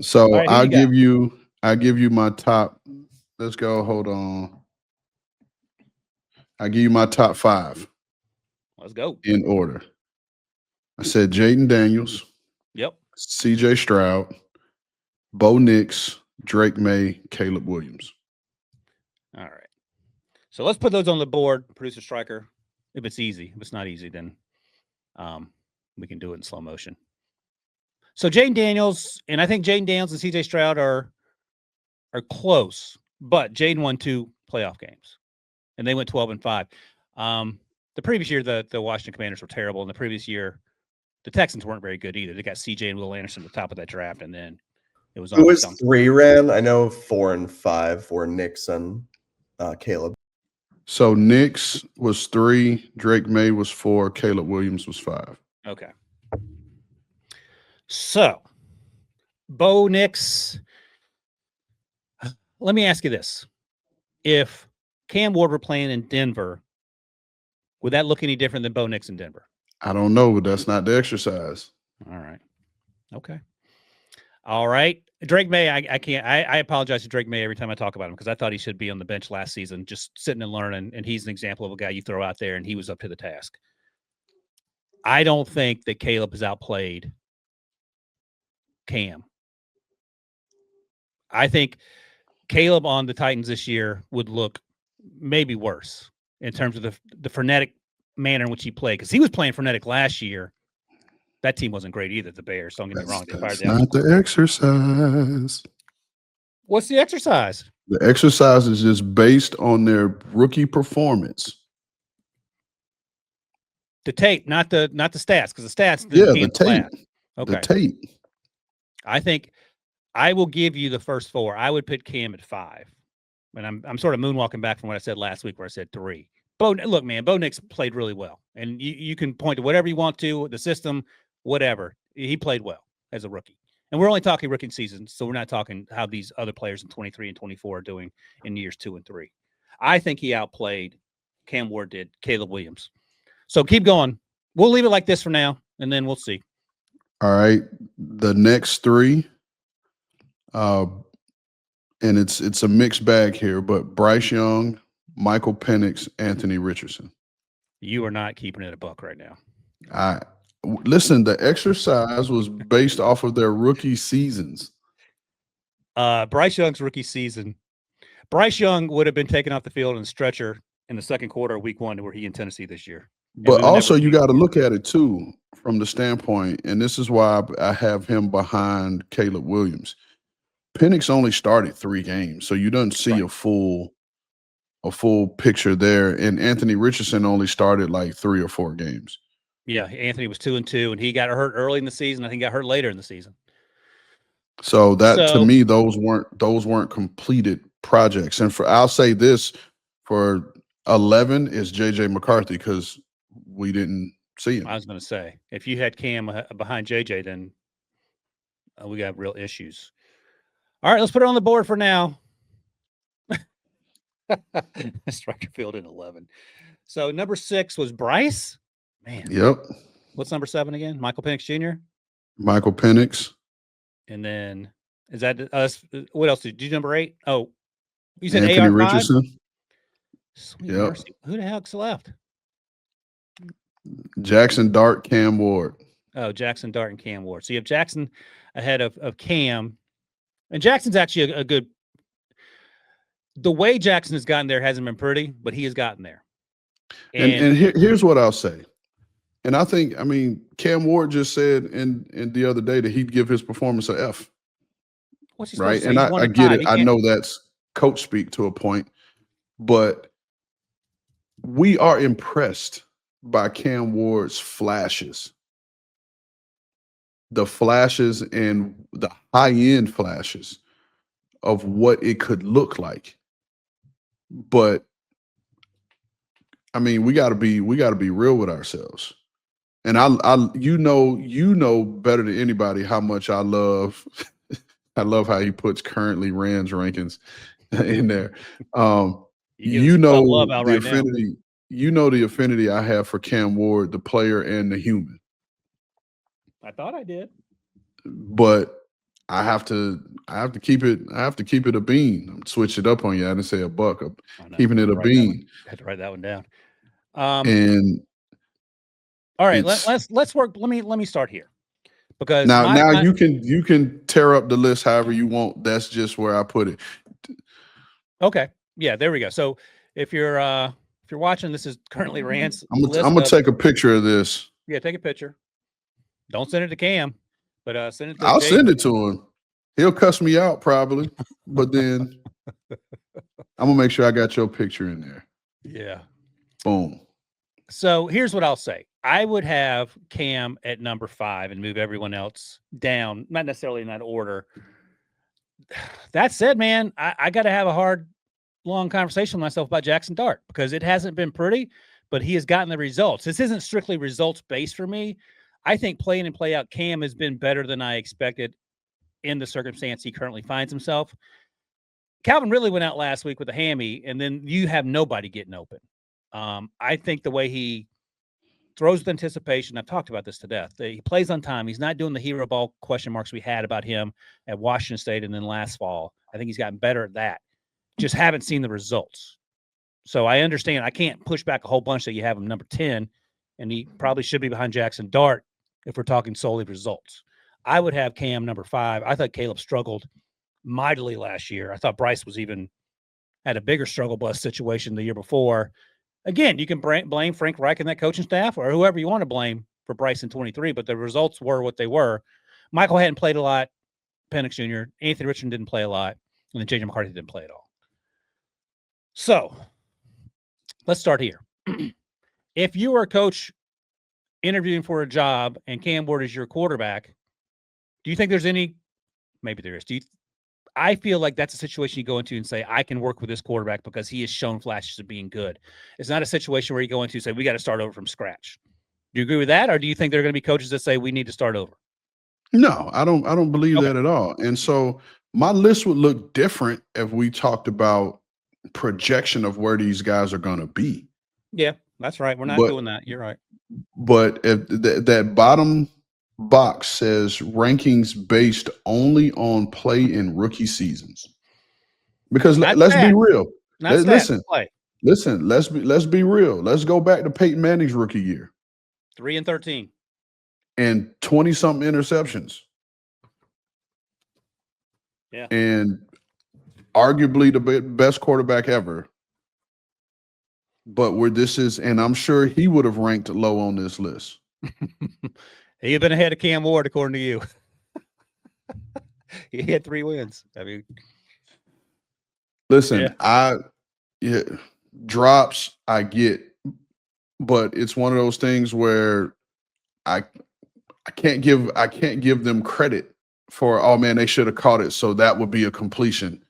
So right, I'll give you my top. Let's go. Hold on. I'll give you my top 5. Let's go. In order. I said Jaden Daniels. Yep. CJ Stroud, Bo Nix, Drake May, Caleb Williams. All right. So let's put those on the board, producer Striker. If it's easy. If it's not easy, then we can do it in slow motion. So Jaden Daniels, and I think Jaden Daniels and CJ Stroud are close, but Jaden won 2 playoff games, and they went 12-5. The previous year, the Washington Commanders were terrible, and the previous year, the Texans weren't very good either. They got CJ and Will Anderson at the top of that draft, and then it was. Who was 3 ran? I know 4 and 5 for Nix and Caleb. So Nix was 3, Drake May was 4, Caleb Williams was 5. Okay. So, Bo Nix, let me ask you this. If Cam Ward were playing in Denver, would that look any different than Bo Nix in Denver? I don't know, but that's not the exercise. All right. Okay. All right. Drake May, I can't. I apologize to Drake May every time I talk about him because I thought he should be on the bench last season, just sitting and learning. And he's an example of a guy you throw out there, and he was up to the task. I don't think that Caleb has outplayed Cam. I think Caleb on the Titans this year would look maybe worse in terms of the frenetic manner in which he played, because he was playing frenetic last year. That team wasn't great either, the Bears. Don't get me wrong. That's not the exercise. What's the exercise? The exercise is just based on their rookie performance. The tape, not the stats, because the stats. The tape. Okay. The tape. I think I will give you the first 4. I would put Cam at 5, and I'm sort of moonwalking back from what I said last week, where I said 3. Look, man, Bo Nix played really well, and you can point to whatever you want to, the system, whatever. He played well as a rookie, and we're only talking rookie seasons, so we're not talking how these other players in 23 and 24 are doing in years 2 and 3. I think he outplayed Cam Ward did Caleb Williams. So keep going. We'll leave it like this for now, and then we'll see. All right, the next 3, and it's a mixed bag here, but Bryce Young, Michael Penix, Anthony Richardson. You are not keeping it a buck right now. Listen, the exercise was based off of their rookie seasons. Bryce Young's rookie season. Bryce Young would have been taken off the field in a stretcher in the second quarter of week 1 where he in Tennessee this year. But also you got to look at it too from the standpoint, and this is why I have him behind Caleb Williams. Penix only started 3 games, so you don't see a full picture there. And Anthony Richardson only started like 3 or 4 games. Yeah, Anthony was 2-2, and he got hurt early in the season. I think he got hurt later in the season. So to me, those weren't completed projects. And I'll say this for 11 is JJ McCarthy because we didn't see him. I was going to say, if you had Cam behind JJ, then we got real issues. All right, let's put it on the board for now. Striker field in 11. So number 6 was Bryce. Man. Yep. What's number 7 again? Michael Penix Jr. Michael Penix. And then is that what else did you number 8? Oh, you said Anthony AR5? Richardson. Sweet mercy. Who the heck's left? Jackson Dart, Cam Ward. Oh, Jackson Dart and Cam Ward. So you have Jackson ahead of Cam. And Jackson's actually a good – the way Jackson has gotten there hasn't been pretty, but he has gotten there. And here's what I'll say. And I think, Cam Ward just said in the other day that he'd give his performance an F. What's he right? And I get it. I know that's coach speak to a point. but we are impressed by Cam Ward's flashes. The flashes and the high-end flashes of what it could look like. But I mean, we gotta be real with ourselves. And you know better than anybody how much I love how he puts currently Rand's rankings in there. You know love out the right now. affinity, you know the affinity I have for Cam Ward, the player and the human. I thought I did. But I have to keep it a bean. Switch it up on you. I didn't say a buck. I'm keeping it a bean. I had to write that one down. And all right, let's work. Let me start here, because now you can tear up the list however you want. That's just where I put it. Okay, yeah, there we go. So if you're watching, this is currently Rand's. I'm gonna take a picture of this. Yeah, take a picture. Don't send it to Cam, but send it to I'll Jason. send it to him. He'll cuss me out probably, but then I'm gonna make sure I got your picture in there. Yeah. Boom. So here's what I'll say. I would have Cam at number 5 and move everyone else down, not necessarily in that order. That said, man, I got to have a hard, long conversation with myself about Jackson Dart, because it hasn't been pretty, but he has gotten the results. This isn't strictly results-based for me. I think play in and play out, Cam has been better than I expected in the circumstance he currently finds himself. Calvin really went out last week with a hammy, and then you have nobody getting open. I think the way he throws with anticipation, I've talked about this to death. He plays on time. He's not doing the hero ball question marks we had about him at Washington State and then last fall. I think he's gotten better at that. Just haven't seen the results. So I understand. I can't push back a whole bunch that you have him number 10, and he probably should be behind Jackson Dart if we're talking solely results. I would have Cam number 5. I thought Caleb struggled mightily last year. I thought Bryce was even had a bigger struggle bus situation the year before. Again, you can blame Frank Reich and that coaching staff or whoever you want to blame for Bryce in 23, but the results were what they were. Michael hadn't played a lot. Penix Jr., Anthony Richardson didn't play a lot, and then J.J. McCarthy didn't play at all. So let's start here. If you are a coach interviewing for a job and Cam Ward is your quarterback, do you think there's any – maybe there is. I feel like that's a situation you go into and say, I can work with this quarterback because he has shown flashes of being good. It's not a situation where you go into and say, we got to start over from scratch. Do you agree with that? Or do you think there are going to be coaches that say we need to start over? No, I don't believe that at all. And so my list would look different if we talked about projection of where these guys are going to be. Yeah, that's right. We're not doing that. You're right. But if that bottom box says rankings based only on play in rookie seasons, because let's be real. Listen, let's be real. Let's go back to Peyton Manning's rookie year. 3-13 and 20-something interceptions. Yeah. And arguably the best quarterback ever. But and I'm sure he would have ranked low on this list. He had been ahead of Cam Ward, according to you. He had 3 wins. I mean, listen, drops I get, but it's one of those things where I can't give them credit for, oh man, they should have caught it, so that would be a completion.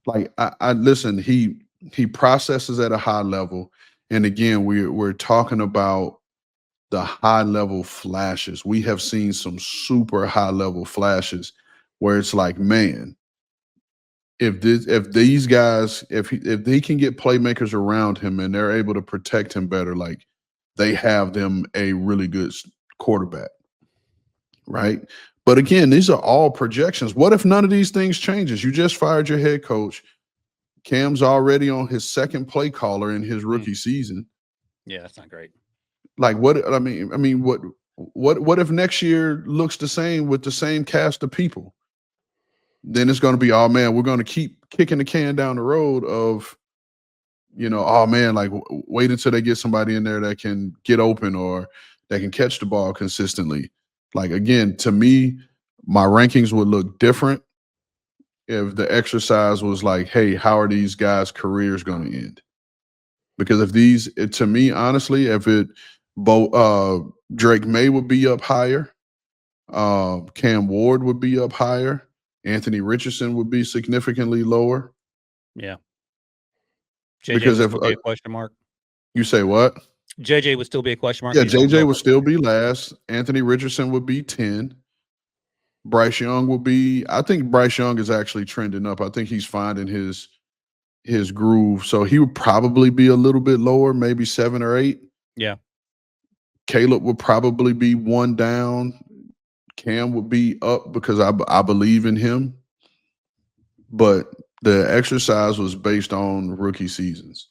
Like I listen, he processes at a high level, and again, we're talking about the high level flashes. We have seen some super high level flashes where it's like, man, if these guys, if they can get playmakers around him and they're able to protect him better, like they have them a really good quarterback, right? But again, these are all projections. What if none of these things changes? You just fired your head coach. Cam's already on his second play caller in his rookie season. Yeah, that's not great. Like what if next year looks the same with the same cast of people? Then it's going to be, oh man, we're going to keep kicking the can down the road of, oh man, like wait until they get somebody in there that can get open or that can catch the ball consistently. Like, again, to me, my rankings would look different if the exercise was like, hey, how are these guys' careers going to end? Because to me, honestly, Drake May would be up higher, Cam Ward would be up higher, Anthony Richardson would be significantly lower. Yeah. JJ Because would if still be a question mark. you say what? JJ would still be a question mark. Yeah, He's on JJ low. would still be last. Anthony Richardson would be 10. Bryce Young will be. I think Bryce Young is actually trending up. I think he's finding his groove. So he would probably be a little bit lower, maybe 7 or 8. Yeah. Caleb would probably be 1 down. Cam would be up because I believe in him. But the exercise was based on rookie seasons.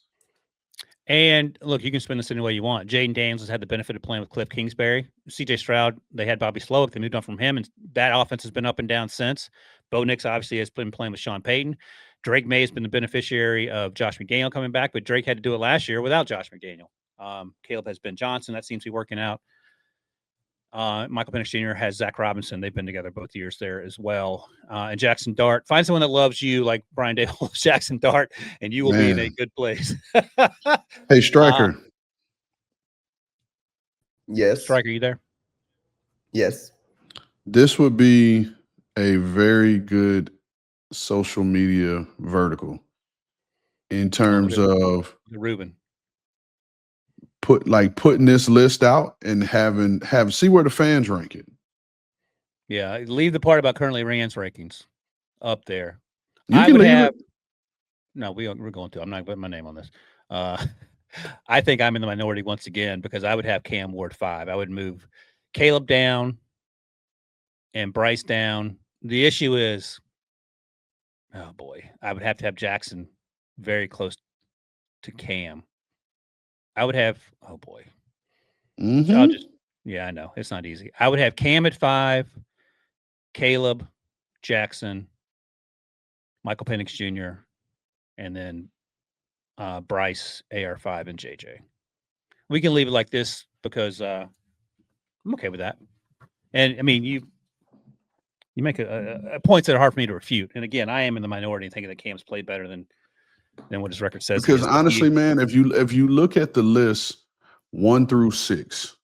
And look, you can spin this any way you want. Jaden Daniels has had the benefit of playing with Cliff Kingsbury. CJ Stroud, they had Bobby Slowick. They moved on from him, and that offense has been up and down since. Bo Nix obviously has been playing with Sean Payton. Drake May has been the beneficiary of Josh McDaniel coming back, but Drake had to do it last year without Josh McDaniel. Caleb has Ben Johnson. That seems to be working out. Michael Penix Jr. has Zach Robinson. They've been together both years there as well. And Jackson Dart. Find someone that loves you like Brian Dable loves Jackson Dart, and you will be in a good place. Hey, Striker. Yes. Striker, you there? Yes. This would be a very good social media vertical in terms of Ruben. Putting this list out and see where the fans rank it. Yeah, leave the part about currently Rand's rankings up there. We're going to. I'm not putting my name on this. I think I'm in the minority once again because I would have Cam Ward 5. I would move Caleb down and Bryce down. The issue is, oh boy, I would have to have Jackson very close to Cam. I would have, oh boy. Mm-hmm. So I know. It's not easy. I would have Cam at 5, Caleb, Jackson, Michael Penix Jr., and then Bryce, AR5, and JJ. We can leave it like this because I'm okay with that. And, I mean, you make a points that are hard for me to refute. And, again, I am in the minority thinking that Cam's played better than what his record says. Because honestly, man, if you look at the list 1 through 6,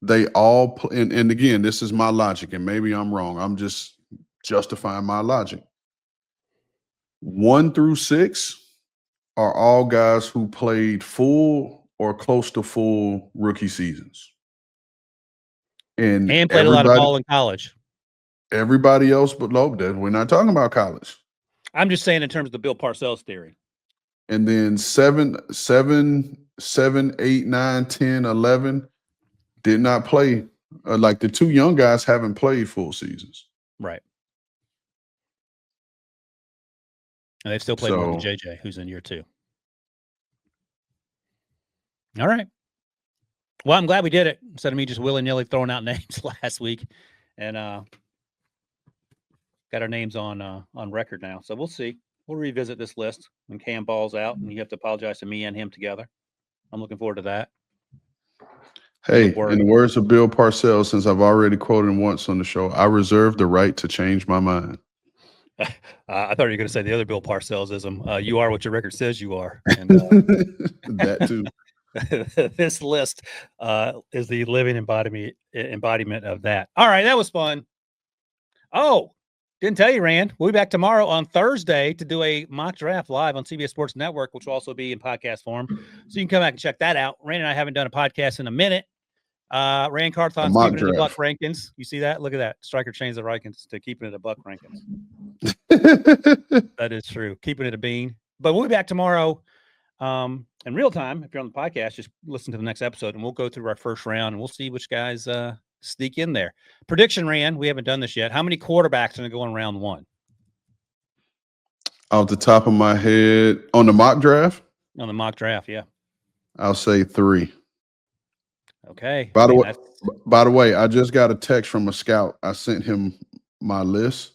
they all and again, this is my logic, and maybe I'm wrong. I'm just justifying my logic. 1 through 6 are all guys who played full or close to full rookie seasons, and played a lot of ball in college. Everybody else below that, we're not talking about college. I'm just saying in terms of the Bill Parcells theory. And then 7, 8, 9, 10, 11 did not play. Like the 2 young guys haven't played full seasons. Right. And they've still played more than JJ, who's in year 2. All right. Well, I'm glad we did it instead of me just willy-nilly throwing out names last week. And got our names on record now. So we'll see. We'll revisit this list when Cam balls out, and you have to apologize to me and him together. I'm looking forward to that. Hey, in the words of Bill Parcells, since I've already quoted him once on the show, I reserve the right to change my mind. I thought you were going to say the other Bill Parcells-ism. You are what your record says you are. And, that too. This list is the living embodiment of that. All right, that was fun. Oh, didn't tell you, Rand. We'll be back tomorrow on Thursday to do a mock draft live on CBS Sports Network, which will also be in podcast form. So you can come back and check that out. Rand and I haven't done a podcast in a minute. Ran Carthon's keeping it a buck rankings. You see that? Look at that. Striker changed the rankings to keeping it a buck rankings. That is true. Keeping it a bean. But we'll be back tomorrow in real time. If you're on the podcast, just listen to the next episode, and we'll go through our first round, and we'll see which guys sneak in there. Prediction, Rand. We haven't done this yet. How many quarterbacks are going to go in round 1? Off the top of my head, on the mock draft? On the mock draft, yeah. I'll say 3. Okay. By the way, I just got a text from a scout. I sent him my list.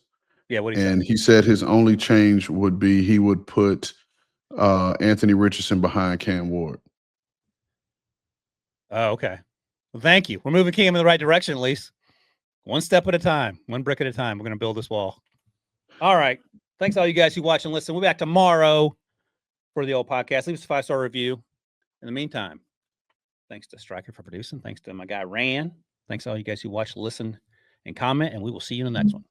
Yeah, what do you say? And he said his only change would be he would put Anthony Richardson behind Cam Ward. Oh, okay. Well, thank you. We're moving Cam in the right direction, at least. One step at a time, one brick at a time. We're going to build this wall. All right. Thanks all you guys who watch and listen. We'll be back tomorrow for the old podcast. Leave us a 5-star review. In the meantime, thanks to Stryker for producing. Thanks to my guy Ran. Thanks to all you guys who watch, listen, and comment. And we will see you in the next one.